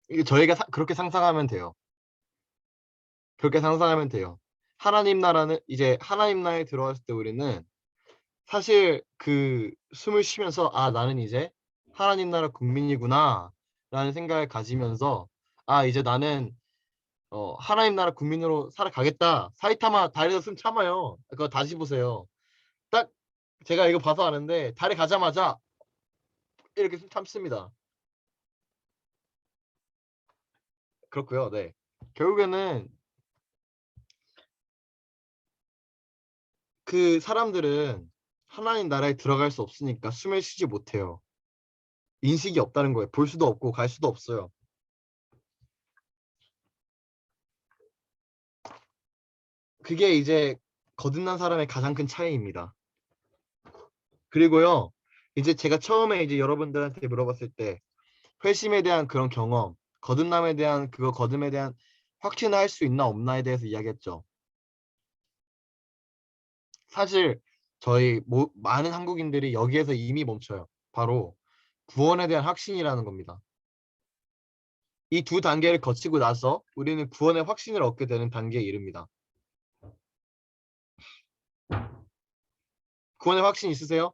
이게 저희가 그렇게 상상하면 돼요. 그렇게 상상하면 돼요. 하나님 나라는 이제 하나님 나라에 들어갔을 때 우리는 사실 그 숨을 쉬면서 나는 이제 하나님 나라 국민이구나 라는 생각을 가지면서 이제 나는 하나님 나라 국민으로 살아가겠다. 사이타마 달에서 숨 참아요. 그거 다시 보세요. 딱 제가 이거 봐서 아는데 달에 가자마자 이렇게 숨 참습니다. 그렇고요. 네. 결국에는 그 사람들은 하나님 나라에 들어갈 수 없으니까 숨을 쉬지 못해요. 인식이 없다는 거예요. 볼 수도 없고 갈 수도 없어요. 그게 이제 거듭난 사람의 가장 큰 차이입니다. 그리고요. 이제 제가 처음에 이제 여러분들한테 물어봤을 때 회심에 대한 그런 경험, 거듭남에 대한 거듭에 대한 확신을 할 수 있나 없나에 대해서 이야기했죠. 사실 저희 많은 한국인들이 여기에서 이미 멈춰요. 바로 구원에 대한 확신이라는 겁니다. 이 두 단계를 거치고 나서 우리는 구원의 확신을 얻게 되는 단계에 이릅니다. 구원의 확신 있으세요?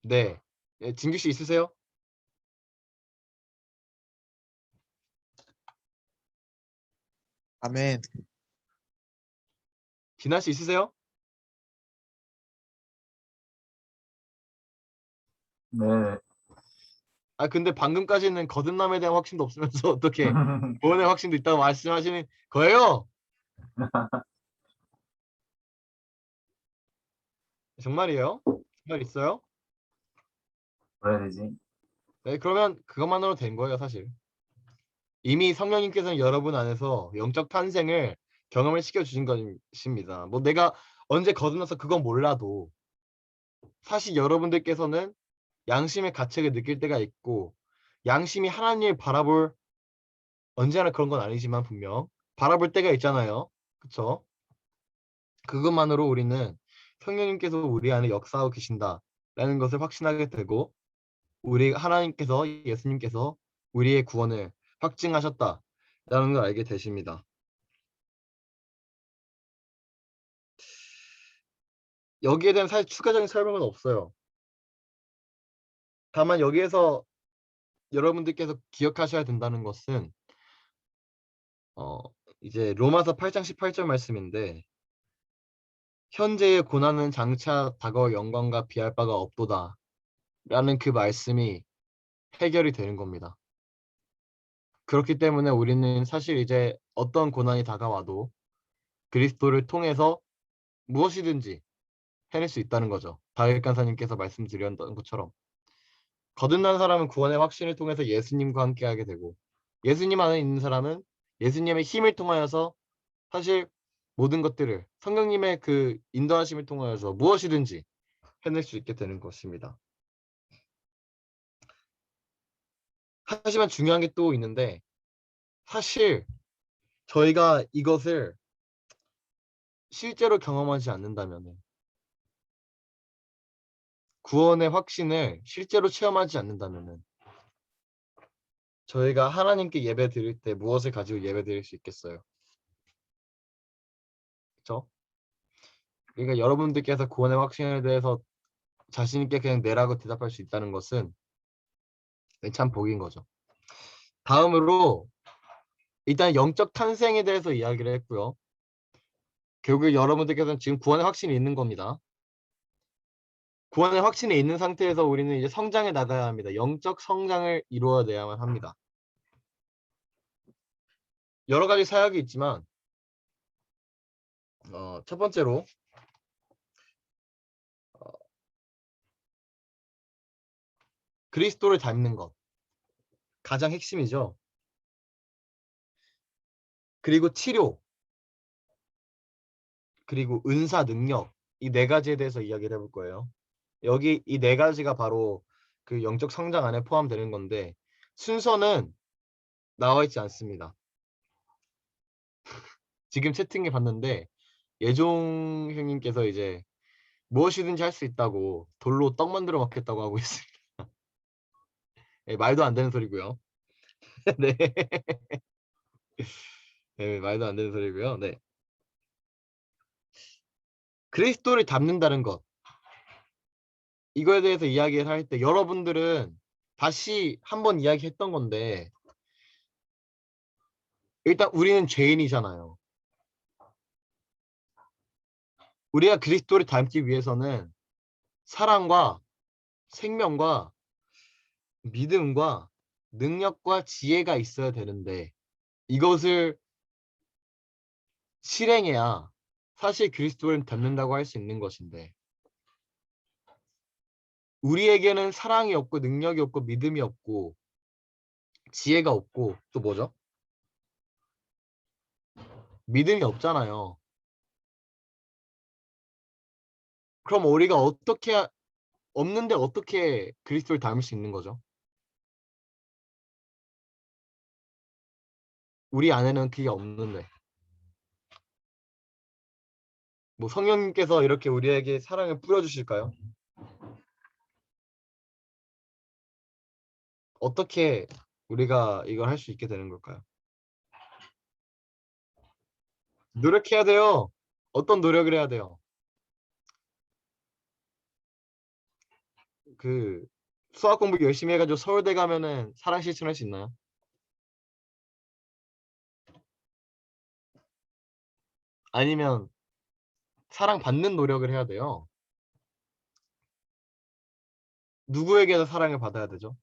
네. 예, 진규 씨 있으세요? 아멘. 진아 씨 있으세요? 네. 아 근데 방금까지는 거듭남에 대한 확신도 없으면서 어떻게 구원의 확신도 있다고 말씀하시는 거예요? 정말이에요? 정말 있어요? 뭐라 해야 되지? 네, 그러면 그것만으로 된 거예요, 사실. 이미 성령님께서는 여러분 안에서 영적 탄생을 경험을 시켜주신 것입니다. 뭐 내가 언제 거듭나서 그건 몰라도 사실 여러분들께서는 양심의 가책을 느낄 때가 있고 양심이 하나님을 바라볼 언제나 그런 건 아니지만 분명 바라볼 때가 있잖아요. 그쵸? 그것만으로 우리는 성령님께서 우리 안에 역사하고 계신다라는 것을 확신하게 되고 우리 하나님께서 예수님께서 우리의 구원을 확증하셨다라는 걸 알게 되십니다. 여기에 대한 사실 추가적인 설명은 없어요. 다만 여기에서 여러분들께서 기억하셔야 된다는 것은 어 이제 로마서 8장 18절 말씀인데 현재의 고난은 장차 다가올 영광과 비할 바가 없도다 라는 그 말씀이 해결이 되는 겁니다. 그렇기 때문에 우리는 사실 이제 어떤 고난이 다가와도 그리스도를 통해서 무엇이든지 해낼 수 있다는 거죠. 다윗 간사님께서 말씀드렸던 것처럼 거듭난 사람은 구원의 확신을 통해서 예수님과 함께하게 되고 예수님 안에 있는 사람은 예수님의 힘을 통하여서 사실 모든 것들을 성령님의 그 인도하심을 통하여서 무엇이든지 해낼 수 있게 되는 것입니다. 하지만 중요한 게 또 있는데 사실 저희가 이것을 실제로 경험하지 않는다면 구원의 확신을 실제로 체험하지 않는다면 저희가 하나님께 예배 드릴 때 무엇을 가지고 예배 드릴 수 있겠어요? 그렇죠? 그러니까 여러분들께서 구원의 확신에 대해서 자신 있게 그냥 내라고 대답할 수 있다는 것은 참 복인 거죠. 다음으로 일단 영적 탄생에 대해서 이야기를 했고요. 결국 여러분들께서는 지금 구원의 확신이 있는 겁니다. 구원의 확신이 있는 상태에서 우리는 이제 성장해 나가야 합니다. 영적 성장을 이루어내야만 합니다. 여러 가지 사역이 있지만 첫 번째로 그리스도를 닮는 것 가장 핵심이죠. 그리고 치료, 그리고 은사 능력 이 네 가지에 대해서 이야기를 해볼 거예요. 여기 이 네 가지가 바로 그 영적 성장 안에 포함되는 건데 순서는 나와 있지 않습니다. 지금 채팅에 봤는데 예종 형님께서 이제 무엇이든지 할 수 있다고 돌로 떡 만들어 먹겠다고 하고 있습니다. 네, 말도 안 되는 소리고요. 네. 네, 말도 안 되는 소리고요. 네. 그리스도를 닮는다는 것 이거에 대해서 이야기를 할 때 여러분들은 다시 한번 이야기했던 건데 일단 우리는 죄인이잖아요. 우리가 그리스도를 닮기 위해서는 사랑과 생명과 믿음과 능력과 지혜가 있어야 되는데 이것을 실행해야 사실 그리스도를 닮는다고 할 수 있는 것인데 우리에게는 사랑이 없고 능력이 없고 믿음이 없고 지혜가 없고 또 뭐죠? 믿음이 없잖아요. 그럼 우리가 어떻게 없는데 어떻게 그리스도를 닮을 수 있는 거죠? 우리 안에는 그게 없는데 뭐 성령님께서 이렇게 우리에게 사랑을 뿌려주실까요? 어떻게 우리가 이걸 할 수 있게 되는 걸까요? 노력해야 돼요. 어떤 노력을 해야 돼요? 그 수학 공부 열심히 해가지고 서울대 가면은 사랑 실천할 수 있나요? 아니면 사랑 받는 노력을 해야 돼요. 누구에게도 사랑을 받아야 되죠.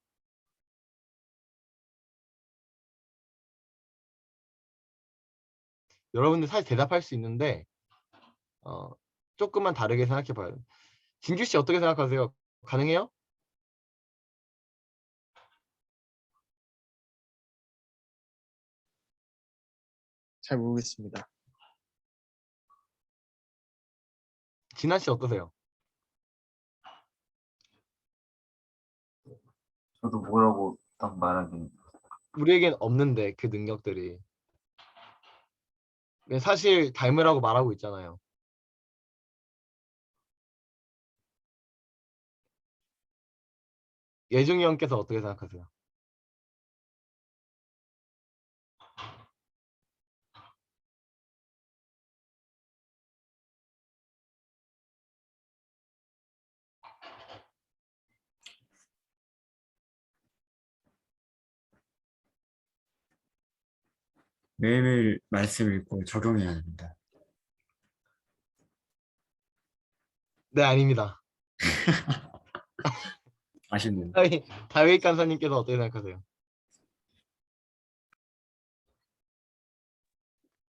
여러분들 사실 대답할 수 있는데 어, 조금만 다르게 생각해 봐요. 진규 씨 어떻게 생각하세요? 가능해요? 잘 모르겠습니다. 진아 씨 어떠세요? 저도 뭐라고 딱 말하긴. 우리에겐 없는데 그 능력들이 사실 닮으라고 말하고 있잖아요. 예중이 형께서 어떻게 생각하세요? 매일매일 말씀 읽고 적용해야 됩니다. 네, 아닙니다. 아쉽네요. 다윗 간사님께서 어떻게 생각하세요?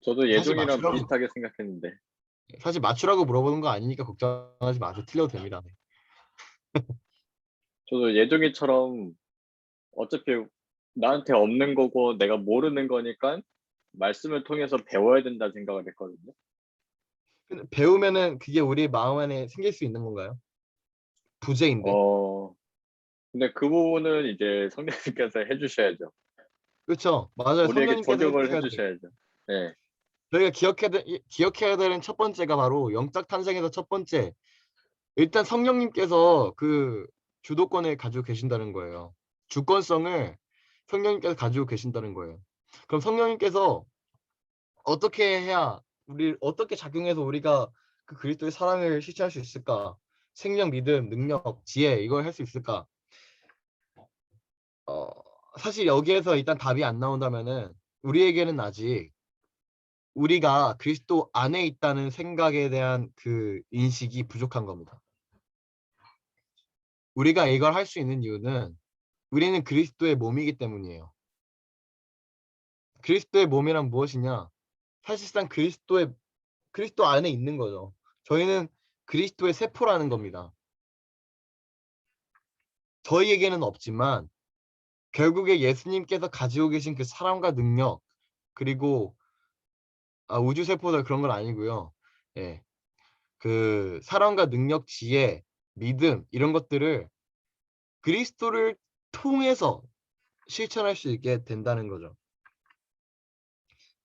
저도 사실 예종이랑 맞추라고 비슷하게 생각했는데 맞추라고 물어보는 거 아니니까 걱정하지 마세요. 틀려도 됩니다. 네. 저도 예종이처럼 어차피 나한테 없는 거고 내가 모르는 거니까 말씀을 통해서 배워야 된다 생각을 했거든요. 근데 배우면은 그게 우리 마음 안에 생길 수 있는 건가요? 부재인데. 근데 그 부분은 이제 성령님께서 해주셔야죠. 그렇죠. 맞아요. 우리에게 성령님께서 적용을 해주셔야 돼요. 해주셔야죠. 네. 저희가 기억해야 되는 첫 번째가 바로 영적 탄생에서 첫 번째. 일단 성령님께서 그 주도권을 가지고 계신다는 거예요. 주권성을 성령님께서 가지고 계신다는 거예요. 그럼 성령님께서 어떻게 해야 우리 어떻게 작용해서 우리가 그 그리스도의 사랑을 실천할 수 있을까? 생명, 믿음, 능력, 지혜 이걸 할 수 있을까? 어, 사실 여기에서 일단 답이 안 나온다면은 우리에게는 아직 우리가 그리스도 안에 있다는 생각에 대한 그 인식이 부족한 겁니다. 우리가 이걸 할 수 있는 이유는 우리는 그리스도의 몸이기 때문이에요. 그리스도의 몸이란 무엇이냐? 사실상 그리스도 안에 있는 거죠. 저희는 그리스도의 세포라는 겁니다. 저희에게는 없지만 결국에 예수님께서 가지고 계신 그 사랑과 능력 그리고 우주 세포들 그런 건 아니고요. 예. 그 사랑과 능력, 지혜, 믿음 이런 것들을 그리스도를 통해서 실천할 수 있게 된다는 거죠.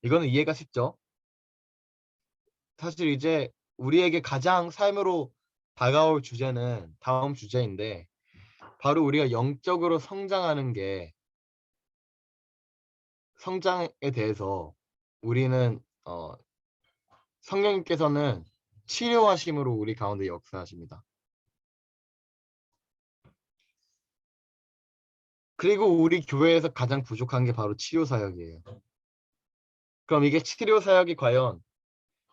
이거는 이해가 쉽죠? 사실 이제 우리에게 가장 삶으로 다가올 주제는 다음 주제인데 바로 우리가 영적으로 성장하는 게 성장에 대해서 우리는 성령님께서는 치료하심으로 우리 가운데 역사하십니다. 그리고 우리 교회에서 가장 부족한 게 바로 치료 사역이에요. 그럼 이게 치료 사역이 과연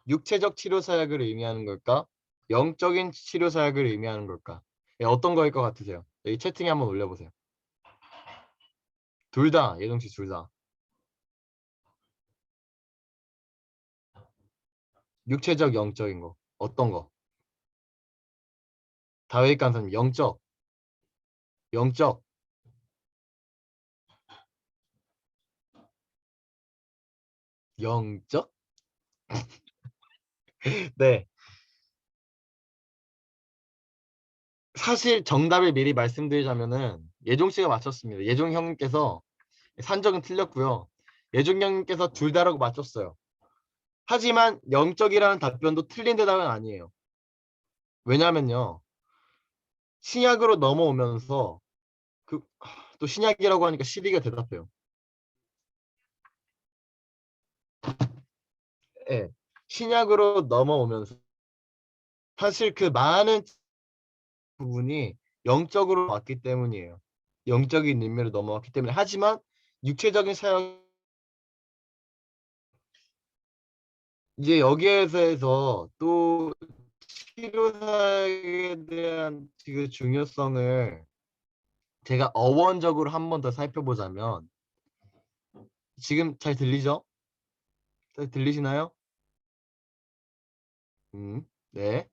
육체적 치료 사역을 의미하는 걸까? 영적인 치료 사역을 의미하는 걸까? 예, 어떤 거일 것 같으세요? 여기 채팅에 한번 올려보세요. 둘 다, 예정 씨 둘 다. 육체적, 영적인 거. 어떤 거? 다윗 간사님, 영적. 영적. 영적? 네. 사실 정답을 미리 말씀드리자면은 예종 씨가 맞췄습니다. 예종 형님께서 산적은 틀렸고요. 예종 형님께서 둘 다라고 맞췄어요. 하지만 영적이라는 답변도 틀린 대답은 아니에요. 왜냐면요. 신약으로 넘어오면서 또 신약이라고 하니까 시리가 대답해요. 예. 신약으로 넘어오면서 사실 그 많은 부분이 영적으로 왔기 때문이에요. 영적인 의미로 넘어왔기 때문에. 하지만 육체적인 사역 이제 여기에서 또 치료 사역에 대한 그 중요성을 제가 어원적으로 한 번 더 살펴보자면 지금 잘 들리죠? 잘 들리시나요? 네.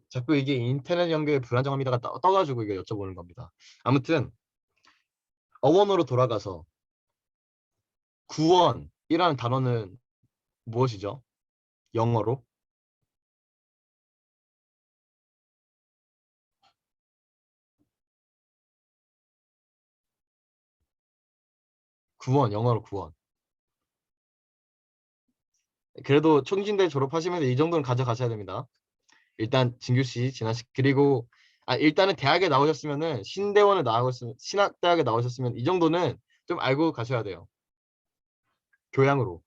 자꾸 이게 인터넷 연결 불안정합니다가 떠가지고 이거 여쭤보는 겁니다. 아무튼 어원으로 돌아가서 구원이라는 단어는 무엇이죠? 영어로? 구원, 영어로 구원. 그래도 총진대 졸업하시면서 이 정도는 가져가셔야 됩니다. 일단 진규 씨, 진아 씨 그리고 일단은 대학에 나오셨으면은 신대원을 나오셨으면 신학대학에 나오셨으면 이 정도는 좀 알고 가셔야 돼요. 교양으로.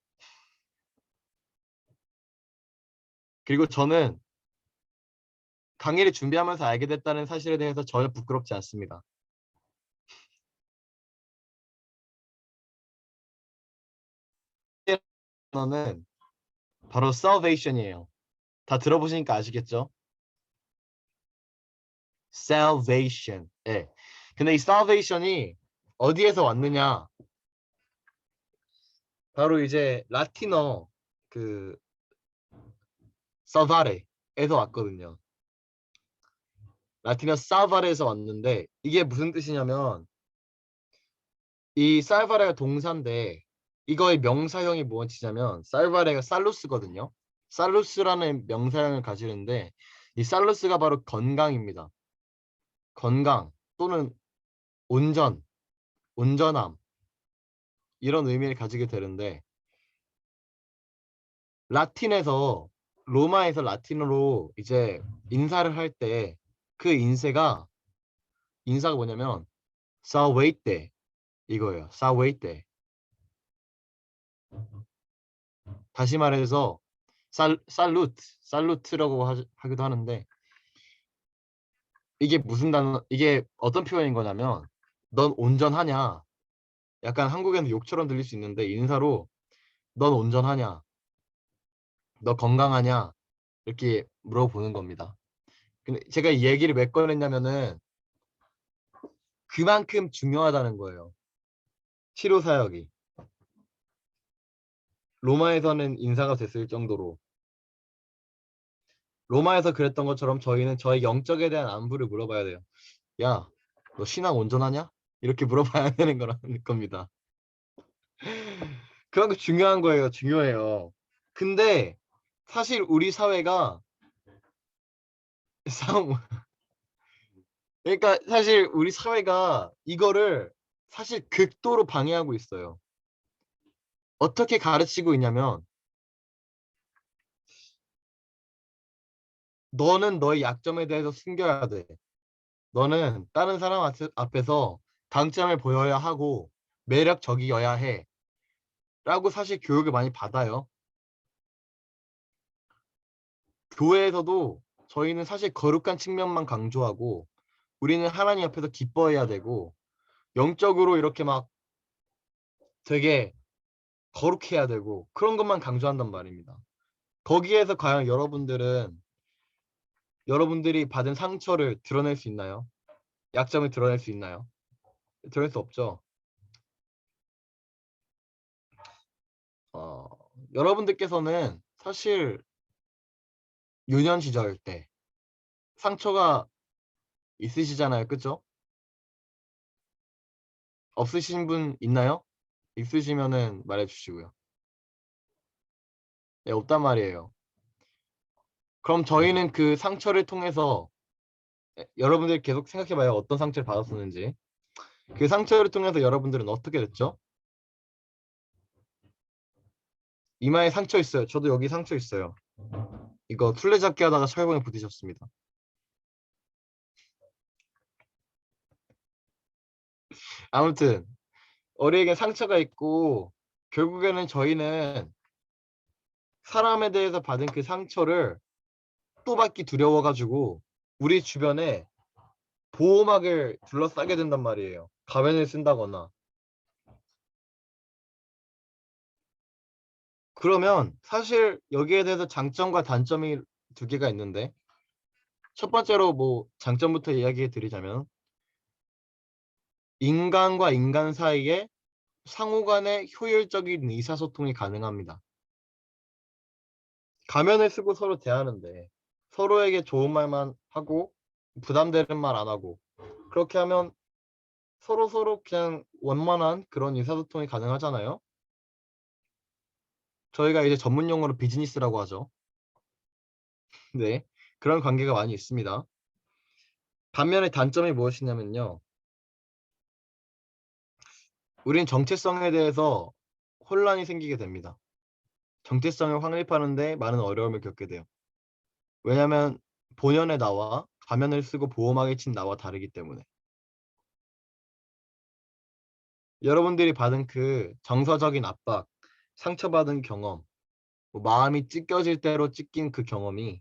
그리고 저는 강의를 준비하면서 알게 됐다는 사실에 대해서 전혀 부끄럽지 않습니다. 단어는 바로 salvation이에요. 다 들어보시니까 아시겠죠? salvation. 예. 근데 이 salvation이 어디에서 왔느냐? 바로 이제 라틴어 그 salvare에서 왔거든요. 라틴어 salvare에서 왔는데 이게 무슨 뜻이냐면 이 salvare가 동사인데 이거의 명사형이 무엇이냐면 salvare가 살루스거든요. 살루스라는 명사형을 가지는데 이 살루스가 바로 건강입니다. 건강 또는 온전, 온전함 이런 의미를 가지게 되는데 라틴에서 로마에서 라틴어로 이제 인사를 할 때 그 인사가 뭐냐면 salvete 이거예요. salvete. 다시 말해서 살루트라고 하기도 하는데 이게 무슨 단어 이게 어떤 표현인 거냐면 넌 온전하냐? 약간 한국에는 욕처럼 들릴 수 있는데 인사로 넌 온전하냐? 너 건강하냐? 이렇게 물어보는 겁니다. 근데 제가 이 얘기를 왜 꺼냈냐면은 그만큼 중요하다는 거예요. 치료 사역이. 로마에서는 인사가 됐을 정도로 로마에서 그랬던 것처럼 저희는 저의 영적에 대한 안부를 물어봐야 돼요. 야, 너 신앙 온전하냐? 이렇게 물어봐야 되는 거라는 겁니다. 그만큼 중요한 거예요. 중요해요. 근데 사실 우리 사회가 싸움 그러니까 사실 우리 사회가 이거를 사실 극도로 방해하고 있어요. 어떻게 가르치고 있냐면 너는 너의 약점에 대해서 숨겨야 돼. 너는 다른 사람 앞에서 강점을 보여야 하고 매력적이어야 해. 라고 사실 교육을 많이 받아요. 교회에서도 저희는 사실 거룩한 측면만 강조하고 우리는 하나님 앞에서 기뻐해야 되고 영적으로 이렇게 막 되게 거룩해야 되고 그런 것만 강조한단 말입니다. 거기에서 과연 여러분들이 받은 상처를 드러낼 수 있나요? 약점을 드러낼 수 있나요? 드러낼 수 없죠. 어, 여러분들께서는 사실 유년 시절 때 상처가 있으시잖아요. 그죠? 없으신 분 있나요? 있으시면은 말해 주시고요. 네, 없단 말이에요. 그럼 저희는 그 상처를 통해서 여러분들 계속 생각해 봐요. 어떤 상처를 받았었는지. 그 상처를 통해서 여러분들은 어떻게 됐죠? 이마에 상처 있어요. 저도 여기 상처 있어요. 이거 술래잡기 하다가 철봉에 부딪혔습니다. 아무튼 우리에게 상처가 있고 결국에는 저희는 사람에 대해서 받은 그 상처를 또 받기 두려워가지고 우리 주변에 보호막을 둘러싸게 된단 말이에요. 가면을 쓴다거나. 그러면 사실 여기에 대해서 장점과 단점이 두 개가 있는데, 첫 번째로 뭐 장점부터 이야기해 드리자면, 인간과 인간 사이에 상호 간의 효율적인 의사소통이 가능합니다. 가면을 쓰고 서로 대하는데 서로에게 좋은 말만 하고 부담되는 말 안 하고, 그렇게 하면 서로 그냥 원만한 그런 의사소통이 가능하잖아요. 저희가 이제 전문 용어로 비즈니스라고 하죠. 네, 그런 관계가 많이 있습니다. 반면에 단점이 무엇이냐면요, 우린 정체성에 대해서 혼란이 생기게 됩니다. 정체성을 확립하는데 많은 어려움을 겪게 돼요. 왜냐하면 본연의 나와 가면을 쓰고 보호막을 친 나와 다르기 때문에. 여러분들이 받은 그 정서적인 압박, 상처받은 경험, 뭐 마음이 찢겨질 대로 찢긴 그 경험이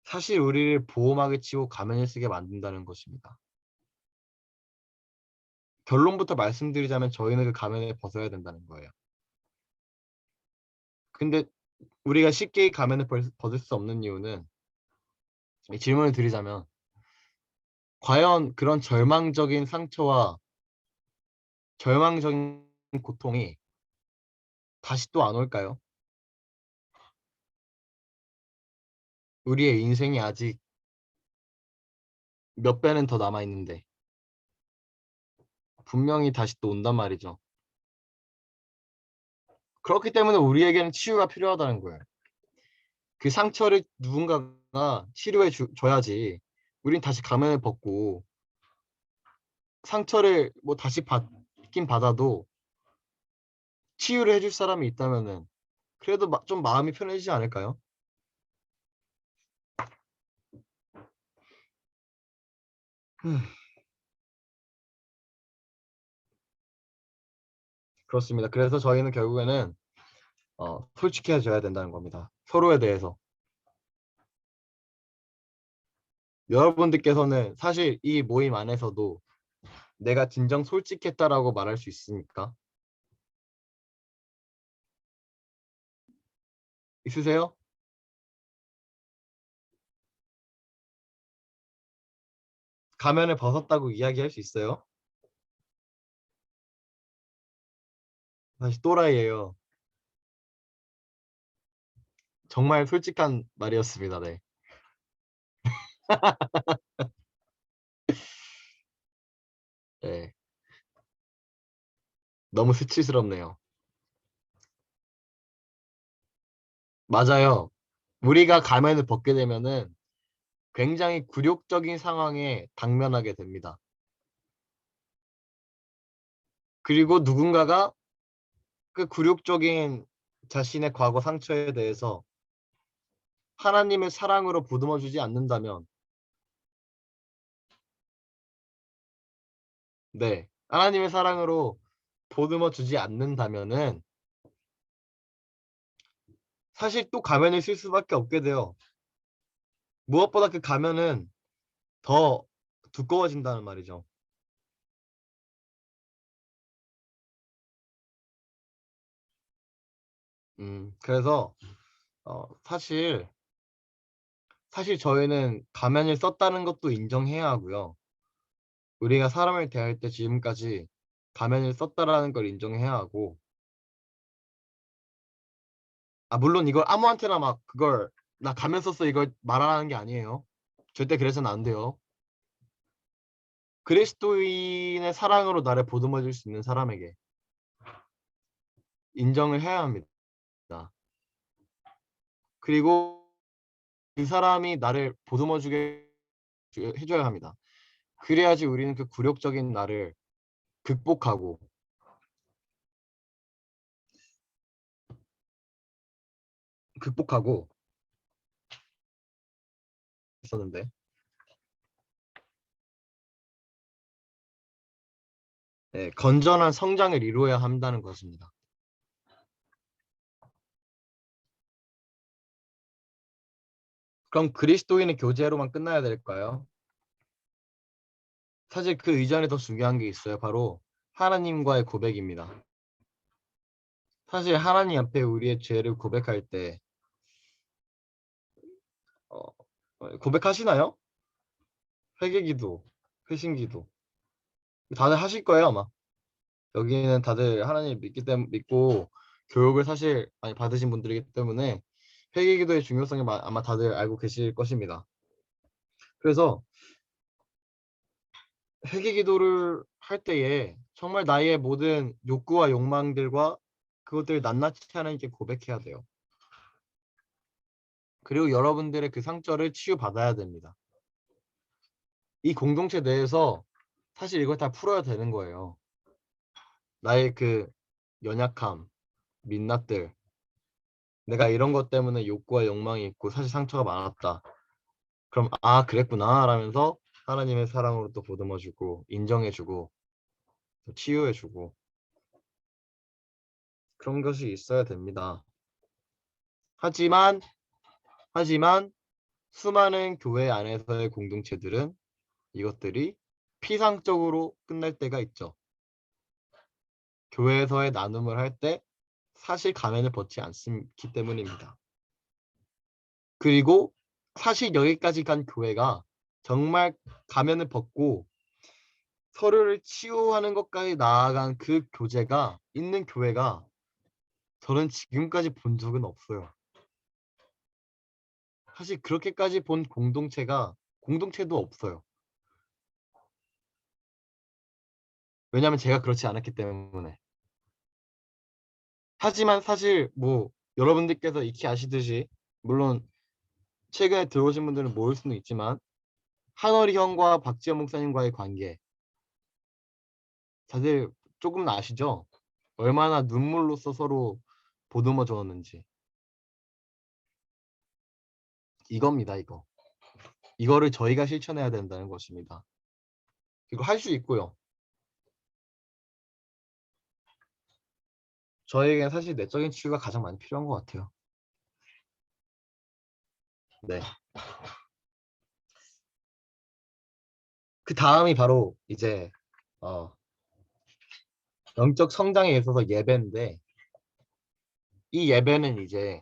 사실 우리를 보호막을 치고 가면을 쓰게 만든다는 것입니다. 결론부터 말씀드리자면 저희는 그 가면을 벗어야 된다는 거예요. 근데 우리가 쉽게 이 가면을 벗을 수 없는 이유는, 이 질문을 드리자면 과연 그런 절망적인 상처와 절망적인 고통이 다시 또 안 올까요? 우리의 인생이 아직 몇 배는 더 남아 있는데 분명히 다시 또 온단 말이죠. 그렇기 때문에 우리에게는 치유가 필요하다는 거예요. 그 상처를 누군가가 치료해 줘야지 우린 다시 가면을 벗고, 상처를 뭐 다시 받긴 받아도 치유를 해줄 사람이 있다면은 그래도 좀 마음이 편해지지 않을까요? 그렇습니다. 그래서 저희는 결국에는 솔직해져야 된다는 겁니다. 서로에 대해서. 여러분들께서는 사실 이 모임 안에서도 내가 진정 솔직했다라고 말할 수 있습니까? 있으세요? 가면을 벗었다고 이야기할 수 있어요? 사실 또라이예요. 정말 솔직한 말이었습니다. 네. 네. 너무 수치스럽네요. 맞아요. 우리가 가면을 벗게 되면은 굉장히 굴욕적인 상황에 당면하게 됩니다. 그리고 누군가가 그 굴욕적인 자신의 과거 상처에 대해서 하나님의 사랑으로 보듬어 주지 않는다면, 네. 하나님의 사랑으로 보듬어 주지 않는다면은 사실 또 가면을 쓸 수밖에 없게 돼요. 무엇보다 그 가면은 더 두꺼워진다는 말이죠. 그래서 사실 저희는 가면을 썼다는 것도 인정해야 하고요. 우리가 사람을 대할 때 지금까지 가면을 썼다라는 걸 인정해야 하고, 물론 이걸 아무한테나 막 그걸 나 가면 썼어 이걸 말하는 게 아니에요. 절대 그래서는 안 돼요. 그리스도인의 사랑으로 나를 보듬어 줄 수 있는 사람에게 인정을 해야 합니다. 그리고 그 사람이 나를 보듬어 주게 해줘야 합니다. 그래야지 우리는 그 굴욕적인 나를 극복하고 극복하고 있었는데, 네, 건전한 성장을 이루어야 한다는 것입니다. 그럼 그리스도인의 교제로만 끝나야 될까요? 사실 그 이전에 더 중요한 게 있어요. 바로 하나님과의 고백입니다. 사실 하나님 앞에 우리의 죄를 고백할 때 어, 고백하시나요? 회개기도, 회심기도 다들 하실 거예요 아마. 여기는 다들 하나님 믿고 교육을 사실 많이 받으신 분들이기 때문에 회개기도의 중요성을 아마 다들 알고 계실 것입니다. 그래서 회개기도를 할 때에 정말 나의 모든 욕구와 욕망들과 그것들을 낱낱이 하나님께 고백해야 돼요. 그리고 여러분들의 그 상처를 치유받아야 됩니다. 이 공동체 내에서 사실 이걸 다 풀어야 되는 거예요. 나의 그 연약함, 민낯들, 내가 이런 것 때문에 욕구와 욕망이 있고 사실 상처가 많았다. 그럼 아 그랬구나 라면서 하나님의 사랑으로 또 보듬어주고 인정해주고 또 치유해주고 그런 것이 있어야 됩니다. 하지만 수많은 교회 안에서의 공동체들은 이것들이 피상적으로 끝날 때가 있죠. 교회에서의 나눔을 할 때 사실 가면을 벗지 않기 때문입니다. 그리고 사실 여기까지 간 교회가 정말 가면을 벗고 서로를 치유하는 것까지 나아간 그 교제가 있는 교회가 저는 지금까지 본 적은 없어요. 사실 그렇게까지 본 공동체도 없어요. 왜냐하면 제가 그렇지 않았기 때문에. 하지만 사실 뭐 여러분들께서 익히 아시듯이 물론 최근에 들어오신 분들은 모를 수는 있지만 한월이 형과 박지현 목사님과의 관계 다들 조금은 아시죠? 얼마나 눈물로써 서로 보듬어 주었는지. 이겁니다, 이거. 이거를 저희가 실천해야 된다는 것입니다. 이거 할 수 있고요. 저에겐 사실 내적인 치유가 가장 많이 필요한 것 같아요. 네. 그 다음이 바로 이제 영적 성장에 있어서 예배인데 이 예배는 이제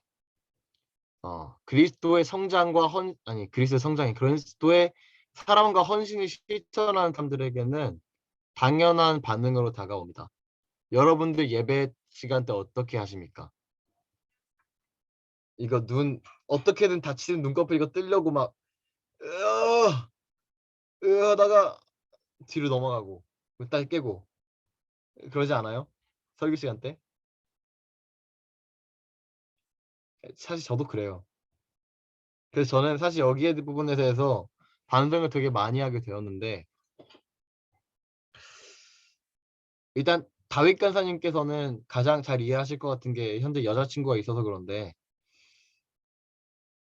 그리스도의 성장과 그리스도의 성장이 그리스도의 사랑과 헌신을 실천하는 사람들에게는 당연한 반응으로 다가옵니다. 여러분들 예배 시간 때 어떻게 하십니까? 이거 어떻게든 다치는 눈꺼풀 이거 뜨려고 막 하다가 뒤로 넘어가고 딱 깨고 그러지 않아요? 설교 시간 때? 사실 저도 그래요. 그래서 저는 사실 여기에 부분에 대해서 반성을 되게 많이 하게 되었는데 일단 다윗 간사님께서는 가장 잘 이해하실 것 같은 게 현재 여자친구가 있어서 그런데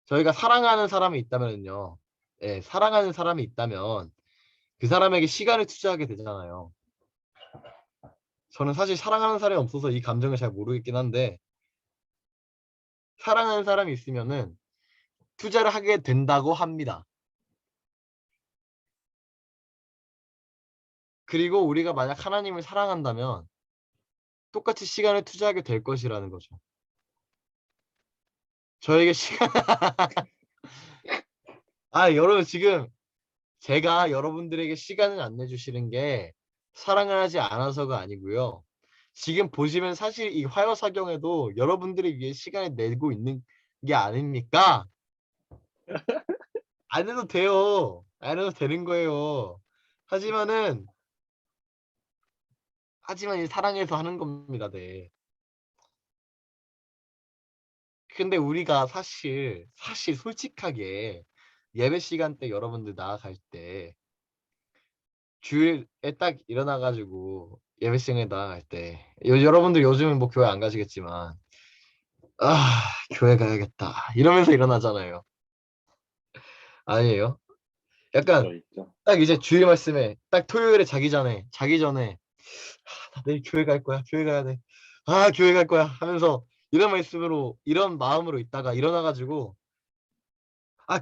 저희가 사랑하는 사람이 있다면요. 예, 사랑하는 사람이 있다면 그 사람에게 시간을 투자하게 되잖아요. 저는 사실 사랑하는 사람이 없어서 이 감정을 잘 모르겠긴 한데 사랑하는 사람이 있으면은 투자를 하게 된다고 합니다. 그리고 우리가 만약 하나님을 사랑한다면 똑같이 시간을 투자하게 될 것이라는 거죠. 저에게 시간 여러분 지금 제가 여러분들에게 시간을 안 내주시는 게 사랑을 하지 않아서가 아니고요. 지금 보시면 사실 이 화요사경에도 여러분들을 위해 시간을 내고 있는 게 아닙니까? 안 해도 돼요. 안 해도 되는 거예요. 하지만 이 사랑해서 하는 겁니다. 네. 근데 우리가 사실 솔직하게 예배 시간 때 여러분들 나아갈 때 주일에 딱 일어나가지고 예배 시간에 나아갈 때 여러분들 요즘은 뭐 교회 안 가시겠지만 교회 가야겠다 이러면서 일어나잖아요. 아니에요? 있죠, 약간 있죠. 딱 이제 주일 말씀에 딱 토요일에 자기 전에 나 내일 교회 갈 거야. 교회 가야 돼. 교회 갈 거야 하면서 이런 마음으로 있다가 일어나가지고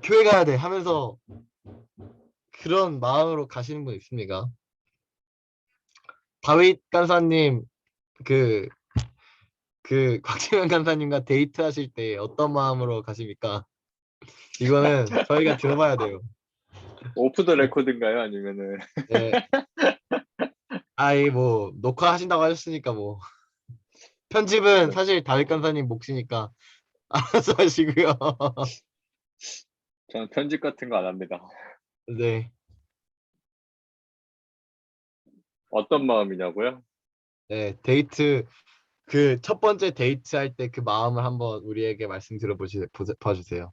교회 가야 돼 하면서 그런 마음으로 가시는 분 있습니까? 다윗 간사님 그 곽지면 간사님과 데이트하실 때 어떤 마음으로 가십니까? 이거는 저희가 들어봐야 돼요. 오프 더 레코드인가요? 아니면은 네. 아이 뭐 녹화하신다고 하셨으니까 뭐 편집은 사실 다윗 간사님 몫이니까 알아서 하시고요. 저는 편집 같은 거 안 합니다. 네. 어떤 마음이냐고요? 네, 데이트 그 첫 번째 데이트 할 때 그 마음을 한번 우리에게 말씀 봐주세요.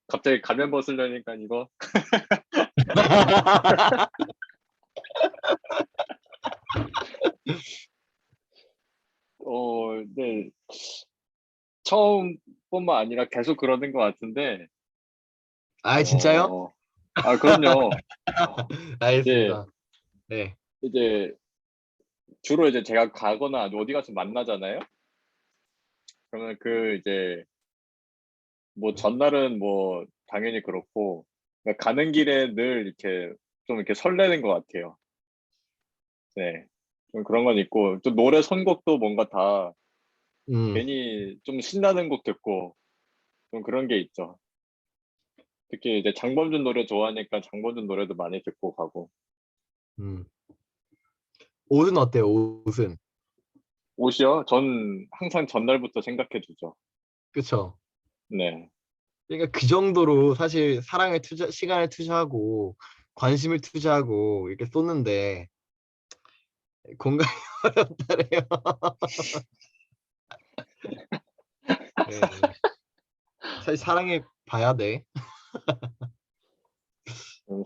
갑자기 가면 벗으려니까 이거 네. 처음뿐만 아니라 계속 그러는 것 같은데 아, 진짜요? 그럼요. 이제 알겠습니다. 네. 이제 주로 이제 제가 가거나 어디 가서 만나잖아요. 그러면 이제 뭐 전날은 뭐 당연히 그렇고 그러니까 가는 길에 늘 이렇게 좀 이렇게 설레는 것 같아요. 네. 좀 그런 건 있고 또 노래 선곡도 뭔가 다 음, 괜히 좀 신나는 곡 듣고 좀 그런 게 있죠. 특히 이제 장범준 노래 좋아하니까 장범준 노래도 많이 듣고 가고. 음. 옷은 어때요? 옷은. 옷이요? 전 항상 전날부터 생각해 두죠. 그쵸? 네. 그러니까 그 정도로 사실 시간을 투자하고 관심을 투자하고 이렇게 쏟는데 공감이 어렵다래요. 네. 사실 사랑해 봐야 돼.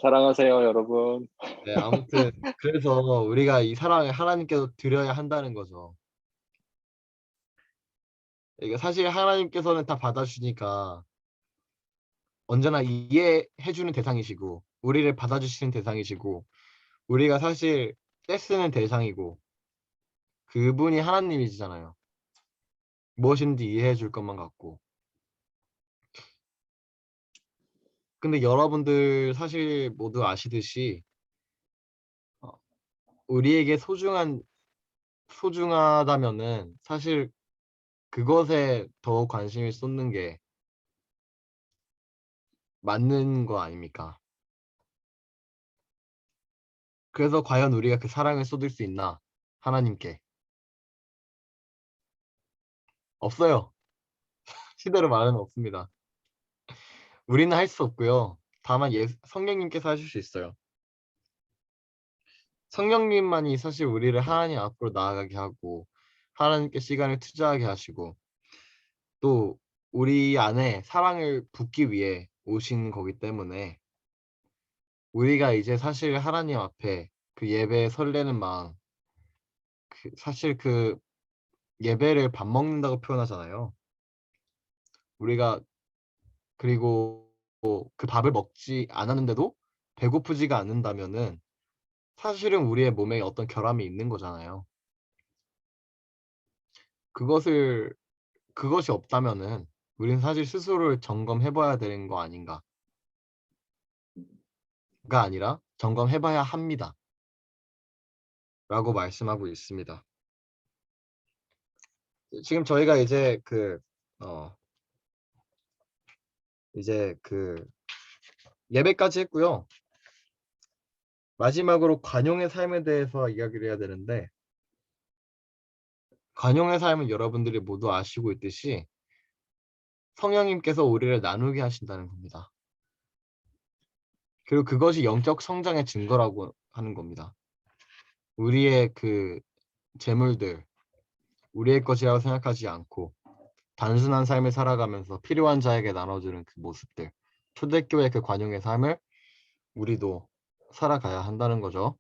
사랑하세요, 여러분. 네, 아무튼 그래서 우리가 이 사랑을 하나님께서 드려야 한다는 거죠. 이게 사실 하나님께서는 다 받아주니까 언제나 이해해주는 대상이시고 우리를 받아주시는 대상이시고 우리가 사실 떼쓰는 대상이고 그분이 하나님이시잖아요. 무엇인지 이해해줄 것만 같고. 근데 여러분들 사실 모두 아시듯이 어, 우리에게 소중하다면은 사실 그것에 더 관심을 쏟는 게 맞는 거 아닙니까? 그래서 과연 우리가 그 사랑을 쏟을 수 있나? 하나님께. 없어요. 시대로 말은 없습니다. 우리는 할 수 없고요. 다만 성령님께서 하실 수 있어요. 성령님만이 사실 우리를 하나님 앞으로 나아가게 하고 하나님께 시간을 투자하게 하시고 또 우리 안에 사랑을 붓기 위해 오신 거기 때문에 우리가 이제 사실 하나님 앞에 그 예배에 설레는 마음 사실 그 예배를 밥 먹는다고 표현하잖아요. 우리가 그리고 그 밥을 먹지 않았는데도 배고프지가 않는다면은 사실은 우리의 몸에 어떤 결함이 있는 거잖아요. 그것을 그것이 없다면은 우리는 사실 스스로를 점검해 봐야 되는 거 아닌가가 아니라 점검해 봐야 합니다. 라고 말씀하고 있습니다. 지금 저희가 이제 그 예배까지 했고요. 마지막으로 관용의 삶에 대해서 이야기를 해야 되는데 관용의 삶은 여러분들이 모두 아시고 있듯이 성령님께서 우리를 나누게 하신다는 겁니다. 그리고 그것이 영적 성장의 증거라고 하는 겁니다. 우리의 그 재물들, 우리의 것이라고 생각하지 않고 단순한 삶을 살아가면서 필요한 자에게 나눠주는 그 모습들, 초대교회 그 관용의 삶을 우리도 살아가야 한다는 거죠.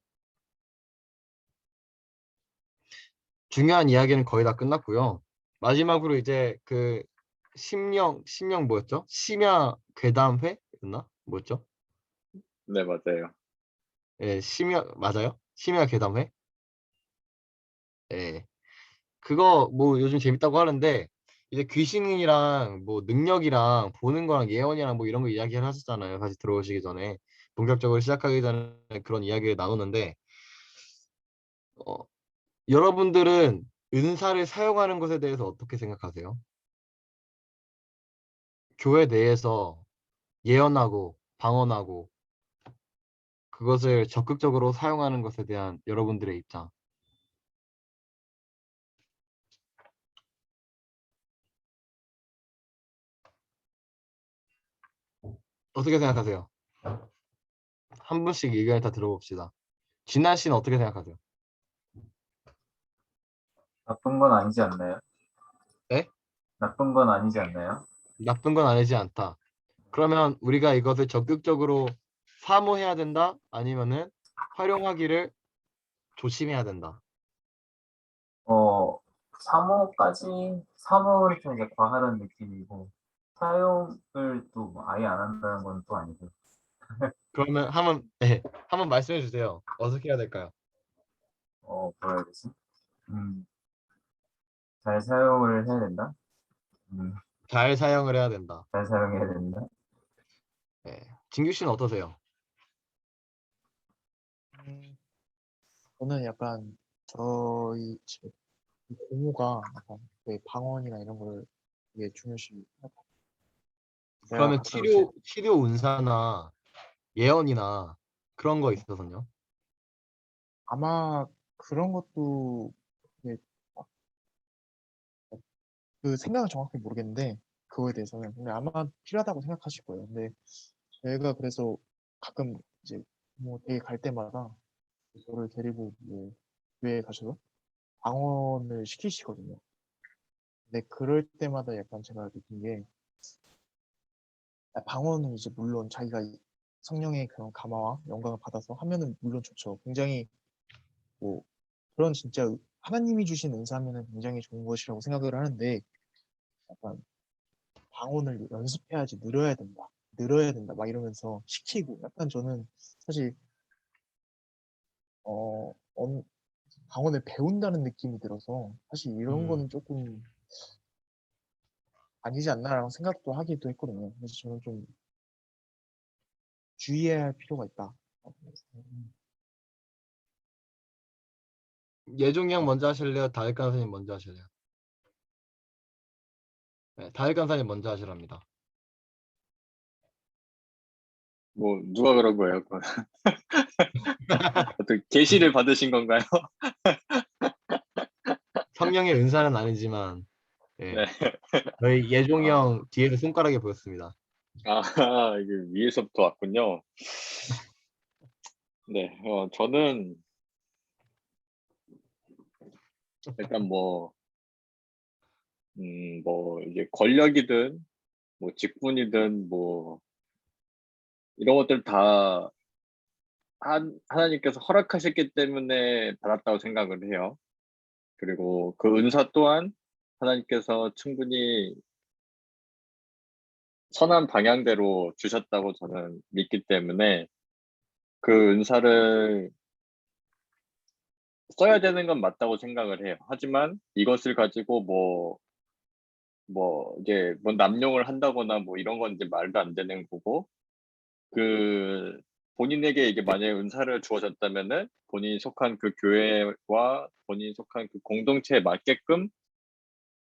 중요한 이야기는 거의 다 끝났고요. 마지막으로 이제 그 심령 뭐였죠? 심야 괴담회였나? 뭐였죠? 네, 맞아요. 예, 맞아요? 심야 괴담회? 예. 그거 뭐 요즘 재밌다고 하는데 이제 귀신이랑 뭐 능력이랑 보는 거랑 예언이랑 뭐 이런 거 이야기를 하셨잖아요. 다시 들어오시기 전에 본격적으로 시작하기 전에 그런 이야기를 나누는데 어, 여러분들은 은사를 사용하는 것에 대해서 어떻게 생각하세요? 교회 내에서 예언하고 방언하고 그것을 적극적으로 사용하는 것에 대한 여러분들의 입장 어떻게 생각하세요? 한 분씩 의견을 다 들어봅시다. 진아 씨는 어떻게 생각하세요? 나쁜 건 아니지 않나요? 네? 나쁜 건 아니지 않나요? 나쁜 건 아니지 않다. 그러면 우리가 이것을 적극적으로 사모해야 된다? 아니면은 활용하기를 조심해야 된다. 사모는 좀 이제 과하다는 느낌이고, 사용을 또 아예 안 한다는 건 또 아니고, 그러면 네, 한번 말씀해 주세요. 어떻게 해야 될까요? 뭐라 해야 되지? 음, 잘 사용을 해야 된다? 음, 잘 사용을 해야 된다. 잘 사용해야 된다? 네. 진규 씨는 어떠세요? 음, 저는 약간 저희 집 고모가 약간 그 방언이나 이런 걸 되게 중요시 하고 내가 그러면 가끔 이제 치료 은사나 예언이나 그런 거 있어서요? 아마 그런 것도 이제 그 생각은 정확히 모르겠는데 그거에 대해서는 근데 아마 필요하다고 생각하실 거예요. 근데 저희가 그래서 가끔 이제 뭐 되게 갈 때마다 저를 데리고 뭐 교회에 가셔서 방언을 시키시거든요. 근데 그럴 때마다 약간 제가 느낀 게 방언은 이제 물론 자기가 성령의 그런 감화와 영광을 받아서 하면은 물론 좋죠. 굉장히 뭐 그런 진짜 하나님이 주신 은사면은 굉장히 좋은 것이라고 생각을 하는데 약간 방언을 연습해야지 늘어야 된다. 늘어야 된다. 막 이러면서 시키고 약간 저는 사실 방언을 배운다는 느낌이 들어서 사실 이런 음, 거는 조금 아니지 않나라는 생각도 하기도 했거든요. 그래서 저는 좀 주의해야 할 필요가 있다. 예종이 형 먼저 하실래요? 다윗 간사님 먼저 하실래요? 네, 다윗 간사님 먼저 하시랍니다. 뭐 누가 그런 거예요? 그건? 어떻게 계시를 받으신 건가요? 성령의 은사는 아니지만 네. 예, 저희 예종이 아, 형 뒤에서 손가락이 보였습니다. 아, 이게 위에서부터 왔군요. 네, 저는 일단 뭐 이게 권력이든 뭐 직분이든 뭐 이런 것들 다 하나님께서 허락하셨기 때문에 받았다고 생각을 해요. 그리고 그 은사 또한 하나님께서 충분히 선한 방향대로 주셨다고 저는 믿기 때문에 그 은사를 써야 되는 건 맞다고 생각을 해요. 하지만 이것을 가지고 이게 뭐 남용을 한다거나 뭐 이런 건 이제 말도 안 되는 거고, 그 본인에게 이게 만약에 은사를 주어졌다면은 본인이 속한 그 교회와 본인이 속한 그 공동체에 맞게끔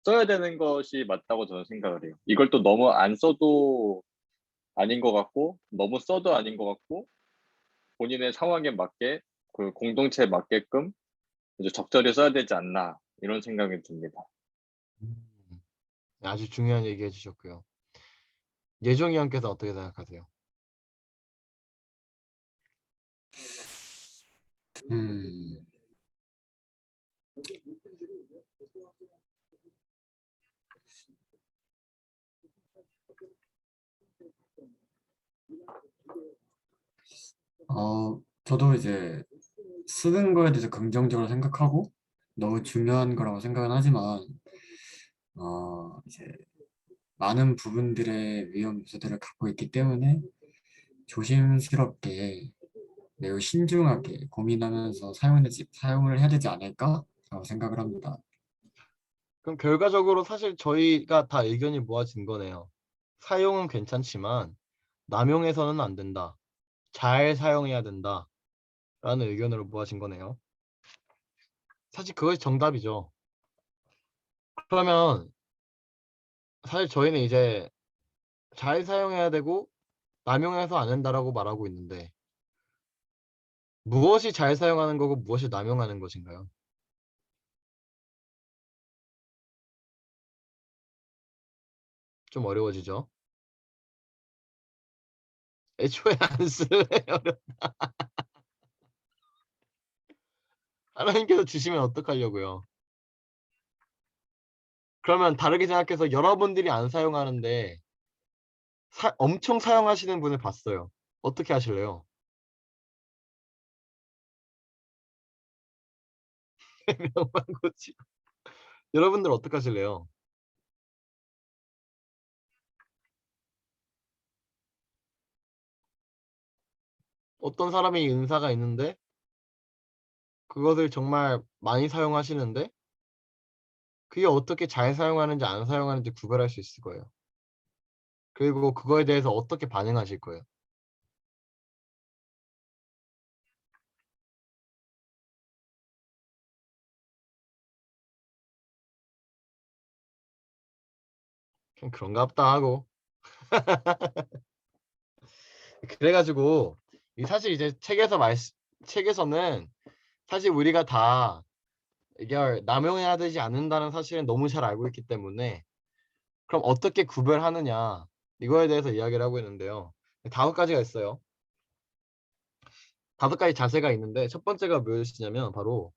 써야 되는 것이 맞다고 저는 생각을 해요. 이걸 또 너무 안 써도 아닌 것 같고, 너무 써도 아닌 것 같고, 본인의 상황에 맞게 그 공동체에 맞게끔 이제 적절히 써야 되지 않나 이런 생각이 듭니다. 음, 아주 중요한 얘기 해주셨고요. 예종이 형께서 어떻게 생각하세요? 음, 저도 이제 쓰는 거에 대해서 긍정적으로 생각하고 너무 중요한 거라고 생각은 하지만, 이제 많은 부분들의 위험 요소들을 갖고 있기 때문에 조심스럽게 매우 신중하게 고민하면서 사용을 해야 되지 않을까라고 생각을 합니다. 그럼 결과적으로 사실 저희가 다 의견이 모아진 거네요. 사용은 괜찮지만 남용해서는 안 된다. 잘 사용해야 된다. 라는 의견으로 모아진 거네요. 사실 그것이 정답이죠. 그러면 사실 저희는 이제 잘 사용해야 되고 남용해서 안 된다라고 말하고 있는데 무엇이 잘 사용하는 거고 무엇이 남용하는 것인가요? 좀 어려워지죠. 애초에 안 쓸래요. 하나님께서 주시면 어떡하려고요? 그러면 다르게 생각해서 여러분들이 안 사용하는데 엄청 사용하시는 분을 봤어요. 어떻게 하실래요? 명만 고치. 여러분들 어떻게 하실래요? 어떤 사람이 은사가 있는데 그것을 정말 많이 사용하시는데 그게 어떻게 잘 사용하는지 안 사용하는지 구별할 수 있을 거예요. 그리고 그거에 대해서 어떻게 반응하실 거예요. 그냥 그런가 보다 하고. 그래가지고 사실 이제 책에서는 사실 우리가 다 이걸 남용해야 되지 않는다는 사실은 너무 잘 알고 있기 때문에 그럼 어떻게 구별하느냐 이거에 대해서 이야기를 하고 있는데요. 5가지가 있어요. 5가지 자세가 있는데 첫 번째가 무엇이냐면 바로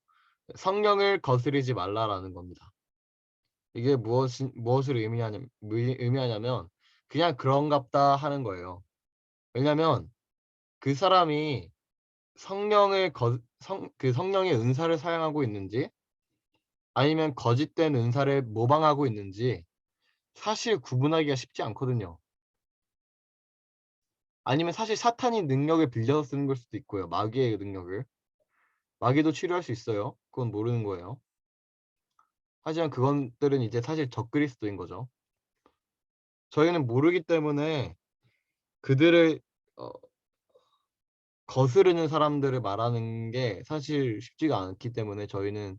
성령을 거스르지 말라라는 겁니다. 이게 무엇을 의미하냐면 그냥 그런갑다 하는 거예요. 왜냐면 그 사람이 그 성령의 은사를 사용하고 있는지 아니면 거짓된 은사를 모방하고 있는지 사실 구분하기가 쉽지 않거든요. 아니면 사실 사탄이 능력을 빌려서 쓰는 걸 수도 있고요. 마귀의 능력을. 마귀도 치료할 수 있어요. 그건 모르는 거예요. 하지만 그것들은 이제 사실 적그리스도인 거죠. 저희는 모르기 때문에 그들을 어, 거스르는 사람들을 말하는 게 사실 쉽지가 않기 때문에 저희는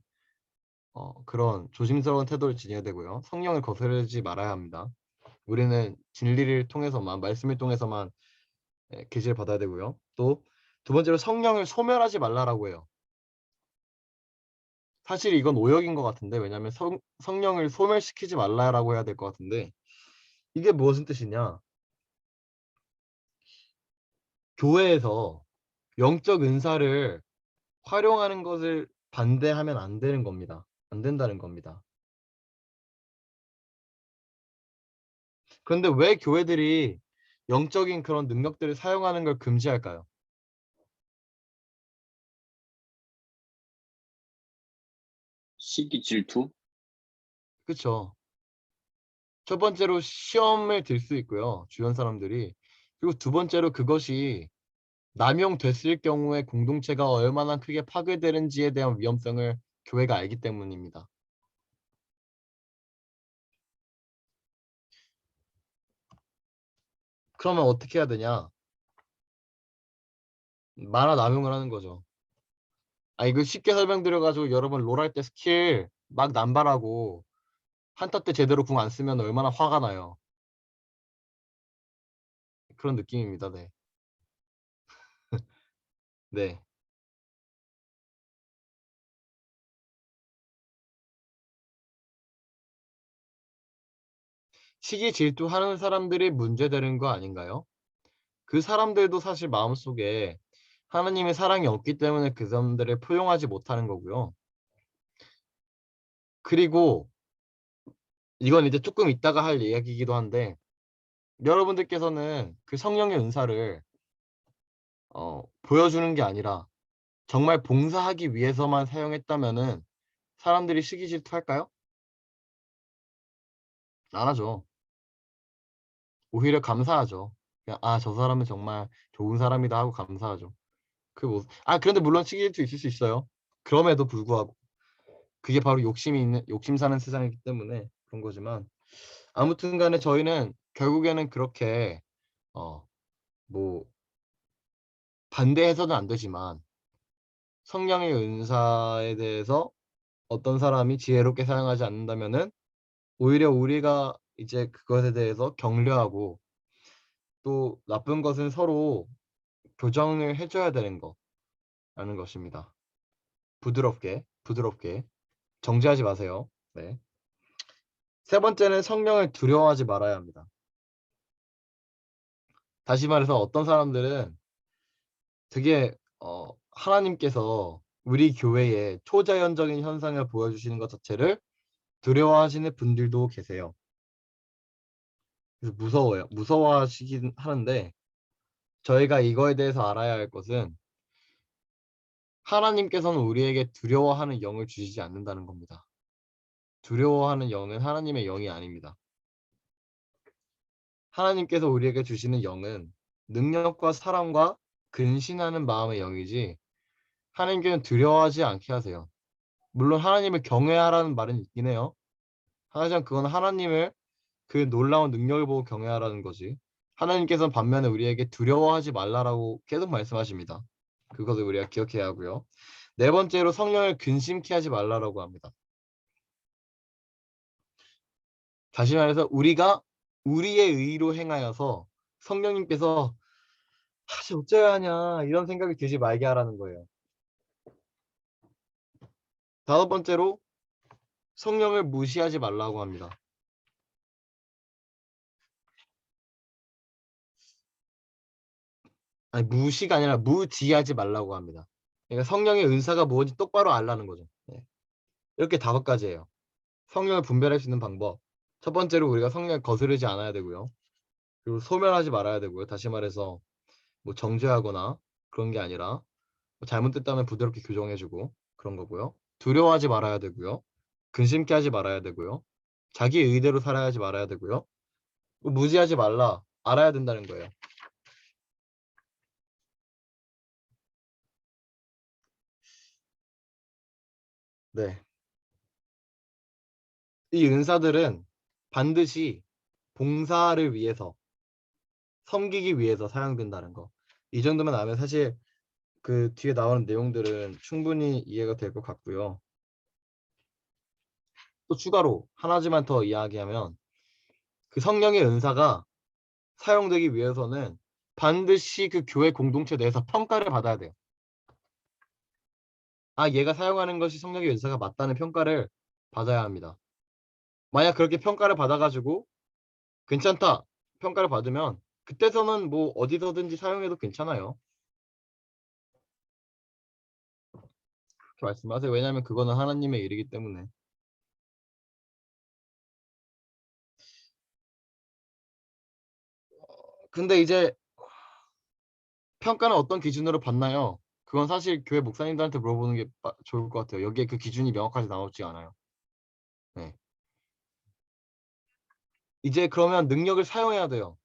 그런 조심스러운 태도를 지녀야 되고요. 성령을 거스르지 말아야 합니다. 우리는 진리를 통해서만 말씀을 통해서만 계시를 받아야 되고요. 또 두 번째로 성령을 소멸하지 말라라고 해요. 사실 이건 오역인 것 같은데 왜냐하면 성령을 소멸시키지 말라라고 해야 될 것 같은데 이게 무슨 뜻이냐? 교회에서 영적 은사를 활용하는 것을 반대하면 안 되는 겁니다. 안 된다는 겁니다. 그런데 왜 교회들이 영적인 그런 능력들을 사용하는 걸 금지할까요? 시기 질투? 그렇죠. 첫 번째로 시험을 들 수 있고요. 주변 사람들이. 그리고 두 번째로 그것이 남용됐을 경우에 공동체가 얼마나 크게 파괴되는지에 대한 위험성을 교회가 알기 때문입니다. 그러면 어떻게 해야 되냐? 만화 남용을 하는 거죠. 이거 쉽게 설명드려가지고 여러분 롤할 때 스킬 막 남발하고 한타 때 제대로 궁 안 쓰면 얼마나 화가 나요. 그런 느낌입니다. 네. 네. 시기 질투하는 사람들이 문제되는 거 아닌가요? 그 사람들도 사실 마음속에 하나님의 사랑이 없기 때문에 그 사람들을 포용하지 못하는 거고요. 그리고 이건 이제 조금 이따가 할 이야기이기도 한데 여러분들께서는 그 성령의 은사를 보여주는 게 아니라 정말 봉사하기 위해서만 사용했다면은 사람들이 시기 질투할까요? 안 하죠. 오히려 감사하죠. 그냥 저 사람은 정말 좋은 사람이다 하고 감사하죠. 그런데 물론 시기 질투 있을 수 있어요. 그럼에도 불구하고 그게 바로 욕심 사는 세상이기 때문에 그런 거지만 아무튼 간에 저희는 결국에는 그렇게 뭐 반대해서는 안 되지만 성령의 은사에 대해서 어떤 사람이 지혜롭게 사용하지 않는다면은 오히려 우리가 이제 그것에 대해서 격려하고 또 나쁜 것은 서로 교정을 해줘야 되는 거라는 것입니다. 부드럽게 정죄하지 마세요. 네. 세 번째는 성령을 두려워하지 말아야 합니다. 다시 말해서 어떤 사람들은 되게 하나님께서 우리 교회에 초자연적인 현상을 보여주시는 것 자체를 두려워하시는 분들도 계세요. 그래서 무서워요. 무서워하시긴 하는데 저희가 이거에 대해서 알아야 할 것은 하나님께서는 우리에게 두려워하는 영을 주시지 않는다는 겁니다. 두려워하는 영은 하나님의 영이 아닙니다. 하나님께서 우리에게 주시는 영은 능력과 사랑과 근신하는 마음의 영이지 하나님께는 두려워하지 않게 하세요. 물론 하나님을 경외하라는 말은 있긴 해요. 하지만 그건 하나님을 그 놀라운 능력을 보고 경외하라는 거지. 하나님께서는 반면에 우리에게 두려워하지 말라라고 계속 말씀하십니다. 그것을 우리가 기억해야 하고요. 네 번째로 성령을 근심케 하지 말라라고 합니다. 다시 말해서 우리가 우리의 의로 행하여서 성령님께서 다시 어째야 하냐 이런 생각이 들지 말게 하라는 거예요. 다섯 번째로 성령을 무시하지 말라고 합니다. 아니 무시가 아니라 무지하지 말라고 합니다. 그러니까 성령의 은사가 무엇인지 똑바로 알라는 거죠. 네. 이렇게 다섯 가지예요. 성령을 분별할 수 있는 방법. 첫 번째로 우리가 성령을 거스르지 않아야 되고요. 그리고 소멸하지 말아야 되고요. 다시 말해서 뭐 정죄하거나 그런 게 아니라 뭐 잘못됐다면 부드럽게 교정해주고 그런 거고요. 두려워하지 말아야 되고요. 근심케 하지 말아야 되고요. 자기 의대로 살아야 하지 말아야 되고요. 무지하지 말라. 알아야 된다는 거예요. 네. 이 은사들은 반드시 봉사를 위해서 섬기기 위해서 사용된다는 거. 이 정도만 알면 사실 그 뒤에 나오는 내용들은 충분히 이해가 될 것 같고요. 또 추가로 하나지만 더 이야기하면 그 성령의 은사가 사용되기 위해서는 반드시 그 교회 공동체 내에서 평가를 받아야 돼요. 아, 얘가 사용하는 것이 성령의 은사가 맞다는 평가를 받아야 합니다. 만약 그렇게 평가를 받아가지고 괜찮다 평가를 받으면 그때서는 뭐 어디서든지 사용해도 괜찮아요. 그렇게 말씀하세요. 왜냐하면 그거는 하나님의 일이기 때문에. 근데 이제 평가는 어떤 기준으로 받나요? 그건 사실 교회 목사님들한테 물어보는 게 좋을 것 같아요. 여기에 그 기준이 명확하게 나오지 않아요. 네. 이제 그러면 능력을 사용해야 돼요.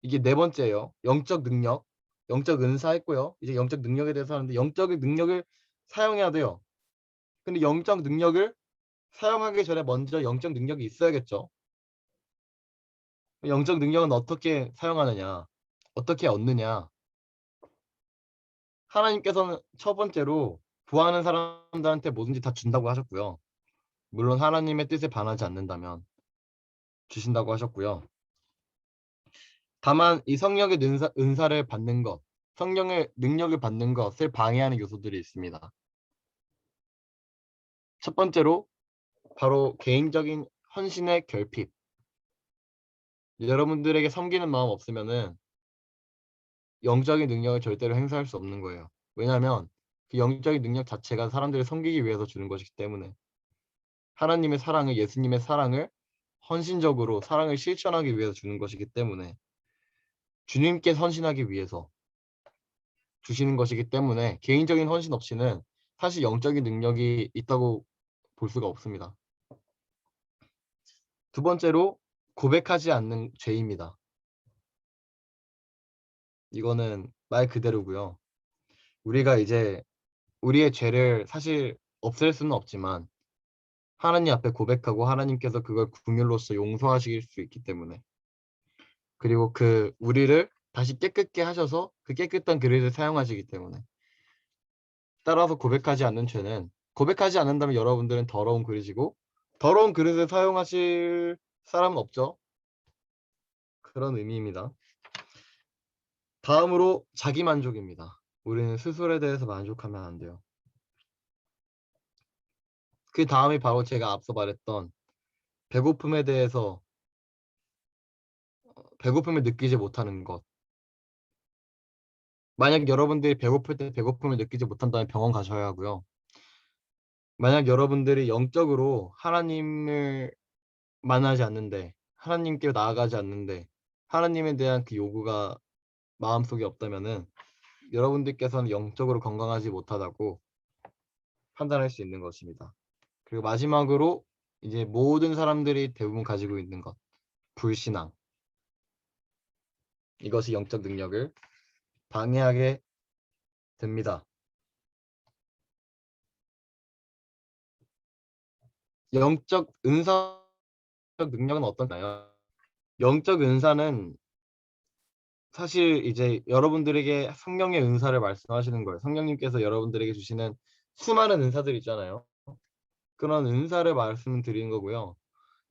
이게 네 번째예요. 영적 능력, 영적 은사 했고요. 이제 영적 능력에 대해서 하는데 영적 능력을 사용해야 돼요. 근데 영적 능력을 사용하기 전에 먼저 영적 능력이 있어야겠죠. 영적 능력은 어떻게 사용하느냐, 어떻게 얻느냐. 하나님께서는 첫 번째로 구하는 사람들한테 뭐든지 다 준다고 하셨고요. 물론 하나님의 뜻에 반하지 않는다면 주신다고 하셨고요. 다만 이 성령의 은사를 받는 것, 성령의 능력을 받는 것을 방해하는 요소들이 있습니다. 첫 번째로 바로 개인적인 헌신의 결핍. 여러분들에게 섬기는 마음 없으면은 영적인 능력을 절대로 행사할 수 없는 거예요. 왜냐하면 그 영적인 능력 자체가 사람들을 섬기기 위해서 주는 것이기 때문에 하나님의 사랑을, 예수님의 사랑을 헌신적으로 사랑을 실천하기 위해서 주는 것이기 때문에 주님께 헌신하기 위해서 주시는 것이기 때문에 개인적인 헌신 없이는 사실 영적인 능력이 있다고 볼 수가 없습니다. 두 번째로 고백하지 않는 죄입니다. 이거는 말 그대로고요. 우리가 이제 우리의 죄를 사실 없앨 수는 없지만 하나님 앞에 고백하고 하나님께서 그걸 긍휼로써 용서하실 수 있기 때문에, 그리고 그 우리를 다시 깨끗게 하셔서 그 깨끗한 그릇을 사용하시기 때문에, 따라서 고백하지 않는 죄는, 고백하지 않는다면 여러분들은 더러운 그릇이고 더러운 그릇을 사용하실 사람은 없죠. 그런 의미입니다. 다음으로 자기 만족입니다. 우리는 스스로에 대해서 만족하면 안 돼요. 그 다음이 바로 제가 앞서 말했던 배고픔에 대해서, 배고픔을 느끼지 못하는 것. 만약 여러분들이 배고플 때 배고픔을 느끼지 못한다면 병원 가셔야 하고요. 만약 여러분들이 영적으로 하나님을 만나지 않는데, 하나님께 나아가지 않는데 하나님에 대한 그 요구가 마음속에 없다면은 여러분들께서는 영적으로 건강하지 못하다고 판단할 수 있는 것입니다. 그리고 마지막으로 이제 모든 사람들이 대부분 가지고 있는 것, 불신앙. 이것이 영적 능력을 방해하게 됩니다. 영적 은사적 능력은 어떤가요? 영적 은사는 사실 이제 여러분들에게 성령의 은사를 말씀하시는 거예요. 성령님께서 여러분들에게 주시는 수많은 은사들 있잖아요. 그런 은사를 말씀드리는 거고요.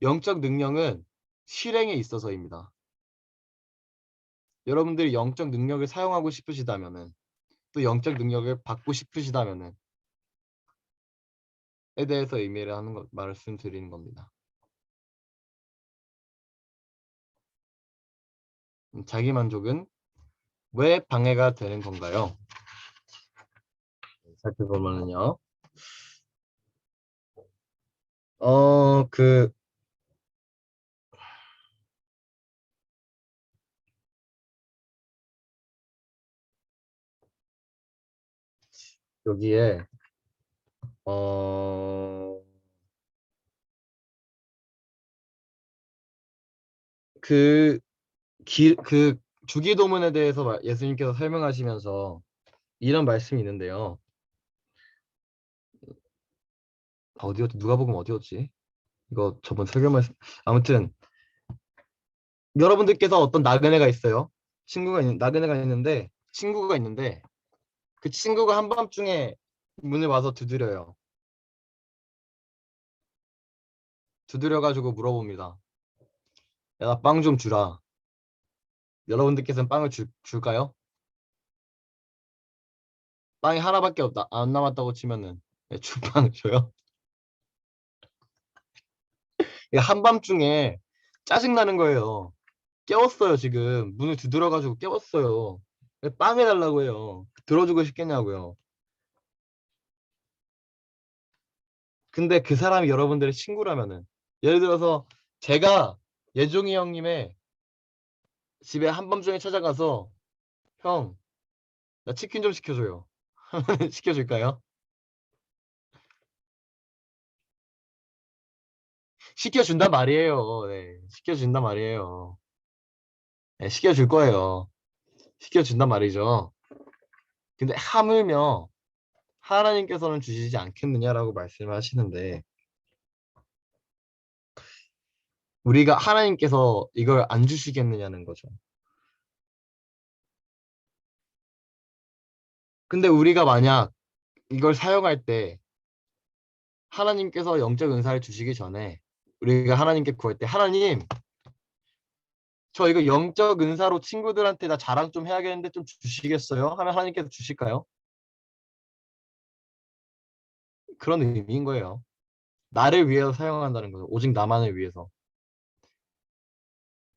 영적 능력은 실행에 있어서입니다. 여러분들이 영적 능력을 사용하고 싶으시다면은, 또 영적 능력을 받고 싶으시다면은 에 대해서 의미를 하는 것, 말씀드리는 겁니다. 자기 만족은 왜 방해가 되는 건가요? 살펴보면요. 그 여기에 그 그 주기도문에 대해서 예수님께서 설명하시면서 이런 말씀이 있는데요. 어디였지? 누가 보면 어디였지? 이거 저번 설교 말씀. 아무튼 여러분들께서 어떤 나그네가 있어요. 나그네가 있는데, 친구가 있는데 그 친구가 한밤중에 문을 와서 두드려요. 두드려가지고 물어봅니다. 야, 나 빵 좀 주라. 여러분들께서는 빵을 줄까요? 빵이 하나밖에 안 남았다고 치면은 빵을 줘요? 이게 한밤중에 짜증나는 거예요. 깨웠어요, 지금. 문을 두드려가지고 깨웠어요. 빵 해달라고 해요. 들어주고 싶겠냐고요. 근데 그 사람이 여러분들의 친구라면은, 예를 들어서 제가 예종이 형님의 집에 한밤중에 찾아가서 형, 나 치킨 좀 시켜줘요. 시켜줄까요? 시켜준단 말이에요. 네, 시켜준단 말이에요. 네, 시켜줄 거예요. 시켜준단 말이죠. 근데 하물며 하나님께서는 주시지 않겠느냐라고 말씀을 하시는데, 우리가 하나님께서 이걸 안 주시겠느냐는 거죠. 근데 우리가 만약 이걸 사용할 때 하나님께서 영적 은사를 주시기 전에 우리가 하나님께 구할 때, 하나님, 저 이거 영적 은사로 친구들한테 나 자랑 좀 해야겠는데 좀 주시겠어요? 하면 하나님께서 주실까요? 그런 의미인 거예요. 나를 위해서 사용한다는 거죠. 오직 나만을 위해서.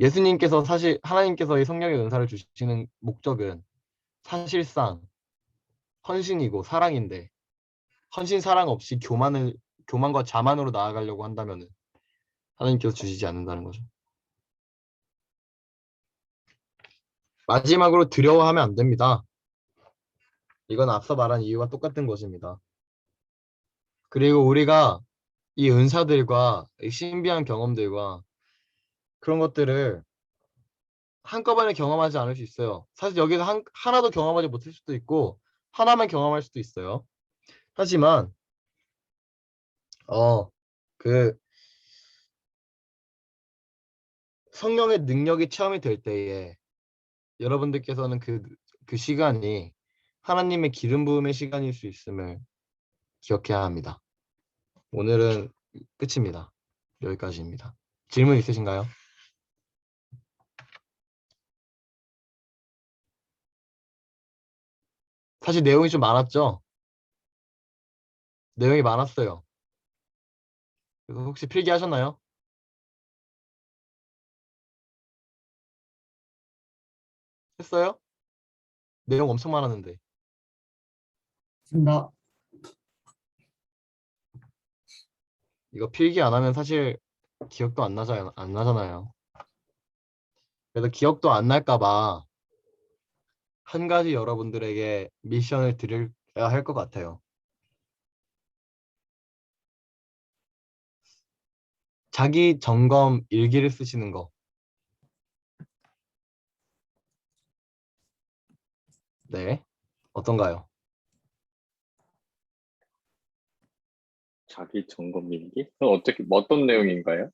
예수님께서, 사실 하나님께서 이 성령의 은사를 주시는 목적은 사실상 헌신이고 사랑인데, 헌신 사랑 없이 교만과 자만으로 나아가려고 한다면 하나님께서 주시지 않는다는 거죠. 마지막으로 두려워하면 안 됩니다. 이건 앞서 말한 이유와 똑같은 것입니다. 그리고 우리가 이 은사들과 이 신비한 경험들과 그런 것들을 한꺼번에 경험하지 않을 수 있어요. 사실 여기서 하나도 경험하지 못할 수도 있고 하나만 경험할 수도 있어요. 하지만 그 성령의 능력이 체험이 될 때에 여러분들께서는 그 시간이 하나님의 기름 부음의 시간일 수 있음을 기억해야 합니다. 오늘은 끝입니다. 여기까지입니다. 질문 있으신가요? 사실 내용이 좀 많았죠? 내용이 많았어요. 그래서 혹시 필기하셨나요? 했어요? 내용 엄청 많았는데. 나 이거 필기 안 하면 사실 기억도 안 나잖아요. 그래서 기억도 안 날까 봐 한 가지 여러분들에게 미션을 드려야 할 것 같아요. 자기 점검 일기를 쓰시는 거. 네. 어떤가요? 자기 점검 일기? 그럼 어떻게 어떤 내용인가요?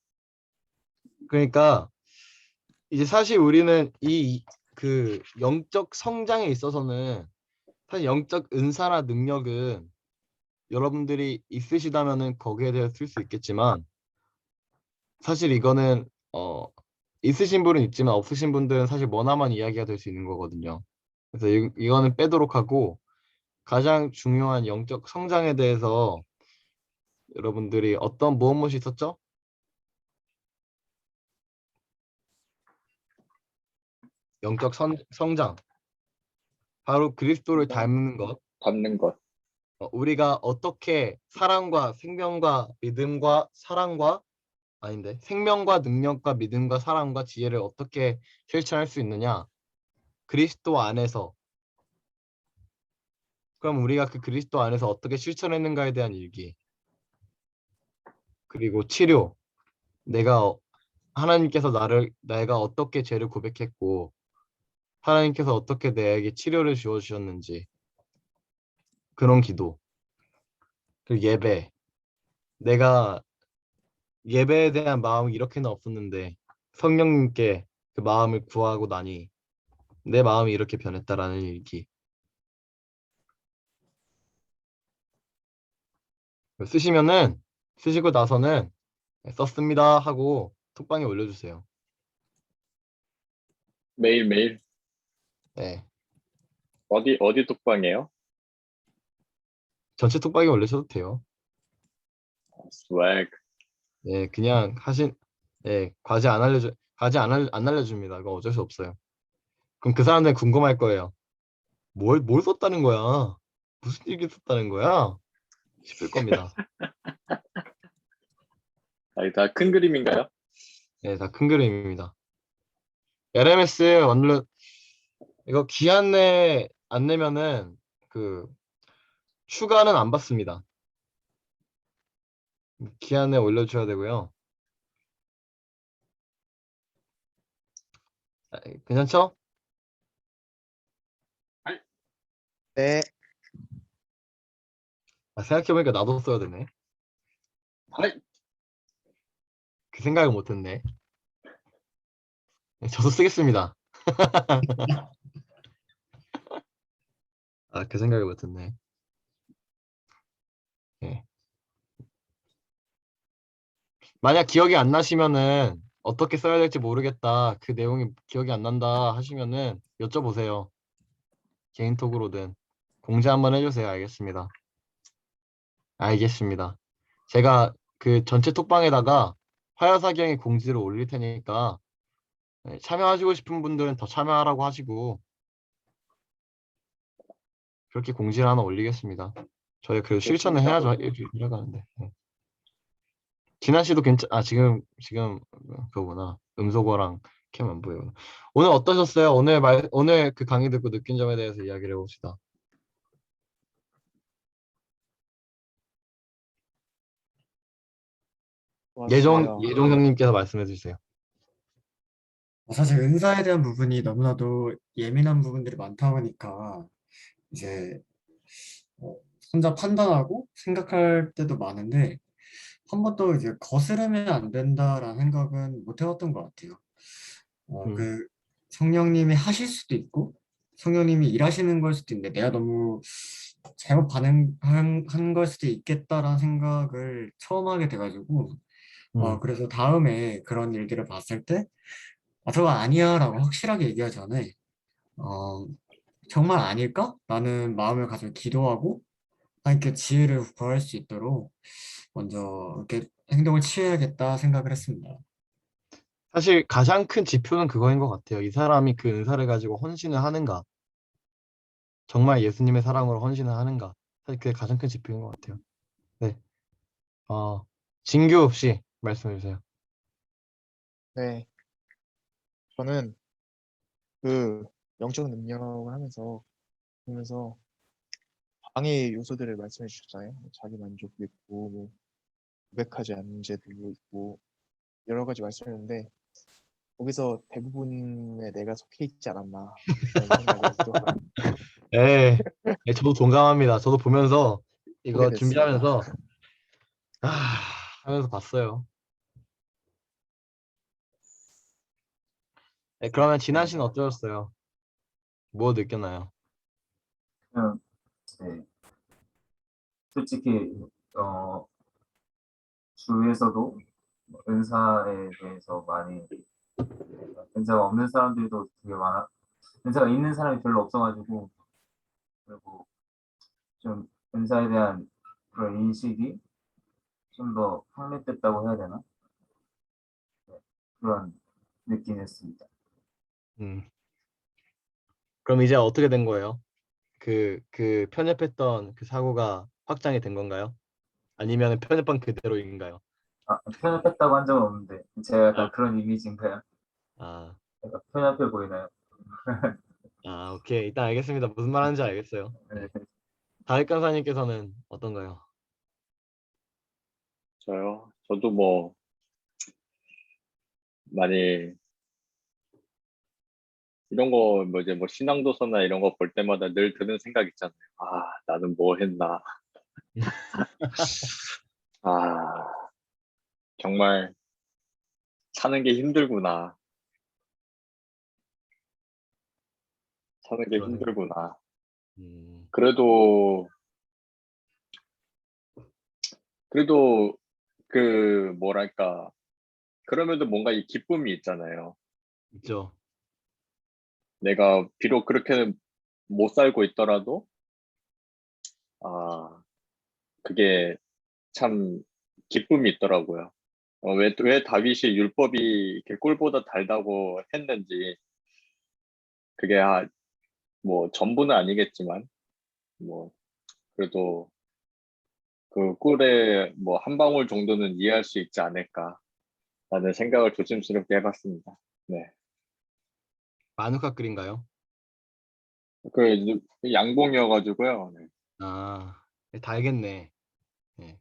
그러니까 이제 사실 우리는 그 영적 성장에 있어서는 사실 영적 은사나 능력은 여러분들이 있으시다면은 거기에 대해 쓸 수 있겠지만 사실 이거는 있으신 분은 있지만 없으신 분들은 사실 머나먼 이야기가 될 수 있는 거거든요. 그래서 이거는 빼도록 하고 가장 중요한 영적 성장에 대해서 여러분들이 어떤 무엇이 있었죠? 영적 성장. 바로 그리스도를 닮는 것. 닮는 것. 우리가 어떻게 사랑과 생명과 믿음과 사랑과 아닌데 생명과 능력과 믿음과 사랑과 지혜를 어떻게 실천할 수 있느냐? 그리스도 안에서. 그럼 우리가 그 그리스도 안에서 어떻게 실천했는가에 대한 일기. 그리고 치료. 내가 하나님께서 내가 어떻게 죄를 고백했고 하나님께서 어떻게 내게 치료를 주어 주셨는지 그런 기도. 그리고 예배. 내가 예배에 대한 마음이 이렇게는 없었는데 성령님께 그 마음을 구하고 나니 내 마음이 이렇게 변했다라는 일기. 쓰시고 나서는 썼습니다 하고 톡방에 올려주세요. 매일매일 네, 어디 톡방이에요? 전체 톡방에 올리셔도 돼요. 스웩. 네, 그냥 네, 안 알려줍니다. 이거 어쩔 수 없어요. 그럼 그 사람들은 궁금할 거예요. 뭘 썼다는 거야? 무슨 일기 썼다는 거야? 싶을 겁니다. 아니, 다 큰 그림인가요? 네, 다 큰 그림입니다. LMS 원룸 이거 기한 내에 안 내면은 그 추가는 안 받습니다. 기한 내에 올려줘야 되고요. 괜찮죠? 네. 생각해보니까 나도 써야 되네. 아이, 그 생각을 못했네. 저도 쓰겠습니다. 그 생각을 못했네. 네. 만약 기억이 안 나시면은 어떻게 써야 될지 모르겠다. 그 내용이 기억이 안 난다 하시면은 여쭤보세요. 개인톡으로든 공지 한번 해주세요. 알겠습니다. 알겠습니다. 제가 그 전체 톡방에다가 화요사경의 공지를 올릴 테니까 참여하시고 싶은 분들은 더 참여하라고 하시고 그렇게 공지를 하나 올리겠습니다. 저희 그 실천을 좋습니다. 해야죠. 일가는데. 진아 씨도 지금 그거구나. 음소거랑 캠 안 보여요. 오늘 어떠셨어요? 오늘 그 강의 듣고 느낀 점에 대해서 이야기를 해봅시다. 고맙습니다. 예종 형님께서 말씀해 주세요. 사실 은사에 대한 부분이 너무나도 예민한 부분들이 많다 보니까 이제 혼자 판단하고 생각할 때도 많은데 한 번도 이제 거스르면 안 된다라는 생각은 못 해왔던 것 같아요. 음. 그 성령님이 하실 수도 있고 성령님이 일하시는 걸 수도 있는데 내가 너무 잘못 반응한 걸 수도 있겠다라는 생각을 처음 하게 돼가지고 그래서 다음에 그런 일들을 봤을 때 저거 아니야 라고 확실하게 얘기하기 전에 정말 아닐까? 라는 마음을 가지고 기도하고 하나님께 지혜를 구할 수 있도록 먼저 이렇게 행동을 취해야겠다 생각을 했습니다. 사실 가장 큰 지표는 그거인 것 같아요. 이 사람이 그 은사를 가지고 헌신을 하는가, 정말 예수님의 사랑으로 헌신을 하는가. 사실 그게 가장 큰 지표인 것 같아요. 네. 진규 없이 말씀해 주세요. 네, 저는 그 영적 능력을 보면서 방해의 요소들을 말씀해 주셨잖아요. 자기 만족도 있고, 뭐, 고백하지 않는 문제도 있고, 여러 가지 말씀했는데, 거기서 대부분에 내가 속해 있지 않았나, 그런 생각을 또 네, 네, 저도 동감합니다. 저도 보면서 보게 이거 됐습니다. 준비하면서 아, 하면서 봤어요. 네, 그러면 진한 씨는 어떠셨어요? 뭐 느꼈나요? 그냥 네, 솔직히 어, 주위에서도 은사에 대해서 많이 은사가 없는 사람들도 되게 많아. 은사가 있는 사람이 별로 없어가지고 그리고 좀 은사에 대한 그런 인식이 좀 더 확립됐다고 해야 되나? 그런 느낌이었습니다. 음, 그럼 이제 어떻게 된 거예요? 그 편협했던 그 사고가 확장이 된 건가요? 아니면 편협한 그대로인가요? 편협했다고 한 적은 없는데 제가 아, 약간 그런 이미지인가요? 아, 약간 편협해 보이나요? 오케이. 일단 알겠습니다. 무슨 말 하는지 알겠어요. 네. 네. 다윗 강사님께서는 어떤가요? 저요. 저도 뭐 많이 이런 거 뭐 이제 뭐 신앙도서나 이런 거 볼 때마다 늘 드는 생각 있잖아요. 아, 나는 뭐 했나. 아, 정말 사는 게 힘들구나. 사는 게 그러네요. 힘들구나. 음, 그래도 그래도 그 뭐랄까 그럼에도 뭔가 이 기쁨이 있잖아요. 있죠. 내가 비록 그렇게 못 살고 있더라도 아, 그게 참 기쁨이 있더라고요. 왜 다윗이 율법이 이렇게 꿀보다 달다고 했는지 그게 뭐 전부는 아니겠지만 뭐 그래도 그 꿀의 뭐 한 방울 정도는 이해할 수 있지 않을까라는 생각을 조심스럽게 해봤습니다. 네. 마누카 끓인가요? 그 양봉이어가지고요. 네. 다 알겠네. 네.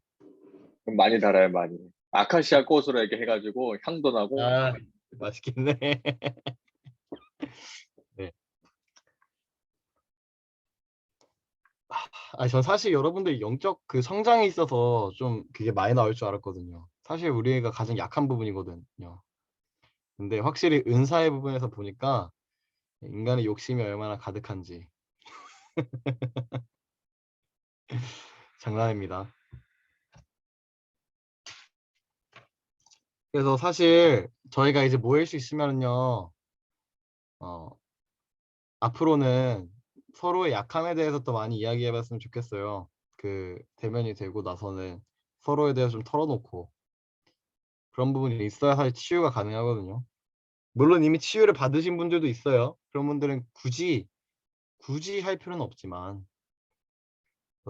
많이 달아요, 많이. 아카시아 꽃으로 이렇게 해가지고 향도 나고. 아, 맛있겠네. 네. 전 사실 여러분들 영적 그 성장에 있어서 좀 그게 많이 나올 줄 알았거든요. 사실 우리가 가장 약한 부분이거든요. 근데 확실히 은사의 부분에서 보니까 인간의 욕심이 얼마나 가득한지 장난입니다. 그래서 사실 저희가 이제 모일 수 있으면은요, 어, 앞으로는 서로의 약함에 대해서 더 많이 이야기해봤으면 좋겠어요. 그 대면이 되고 나서는 서로에 대해서 좀 털어놓고 그런 부분이 있어야 사실 치유가 가능하거든요. 물론 이미 치유를 받으신 분들도 있어요. 그런 분들은 굳이 할 필요는 없지만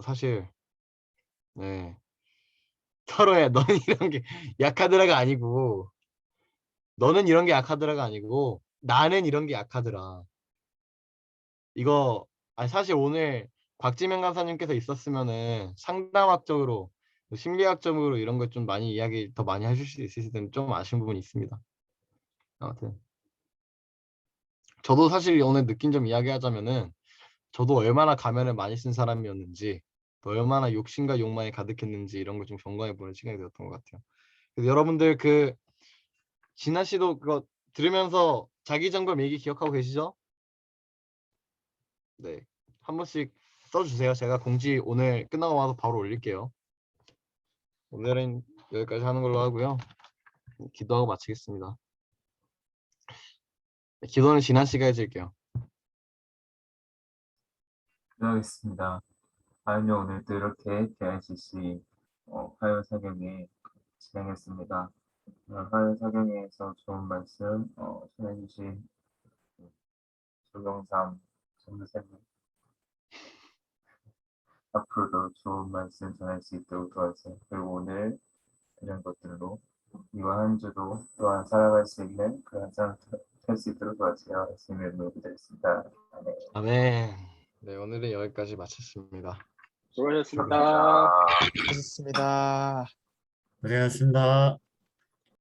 사실 네, 서로의 너는 이런 게 약하더라가 아니고 너는 이런 게 약하더라가 아니고 나는 이런 게 약하더라. 이거 사실 오늘 곽지명 강사님께서 있었으면은 상담학적으로 심리학적으로 이런 걸 좀 많이 이야기 더 많이 해줄 수 있으실 텐데 좀 아쉬운 부분이 있습니다. 아무튼 저도 사실 오늘 느낀 점 이야기하자면은 저도 얼마나 가면을 많이 쓴 사람이었는지 또 얼마나 욕심과 욕망이 가득했는지 이런 걸 좀 점검해 보는 시간이 되었던 것 같아요. 그래서 여러분들 그 진아 씨도 그거 들으면서 자기 점검 얘기 기억하고 계시죠? 네, 한 번씩 써주세요. 제가 공지 오늘 끝나고 와서 바로 올릴게요. 오늘은 여기까지 하는 걸로 하고요. 기도하고 마치겠습니다. 네, 기도는 진아 씨가 해줄게요. 기도하겠습니다. 아니요, 오늘도 이렇게 KICC 화요 사경에 진행했습니다. 오늘 화요 사경에서 좋은 말씀 전해주신 조경삼 전도사님, 앞으로도 좋은 말씀 전할 수 있도록 도와주세요. 그리고 오늘 이런 것들로 이번 한 주도 또한 살아갈 수 있는 그런 삶을 살 수 있도록 도와주세요. 예수님의 이름으로 기도했습니다. 아멘. 아멘. 네, 오늘은 여기까지 마쳤습니다. 수고하셨습니다. 감사합니다. 수고하셨습니다. 고생하셨습니다.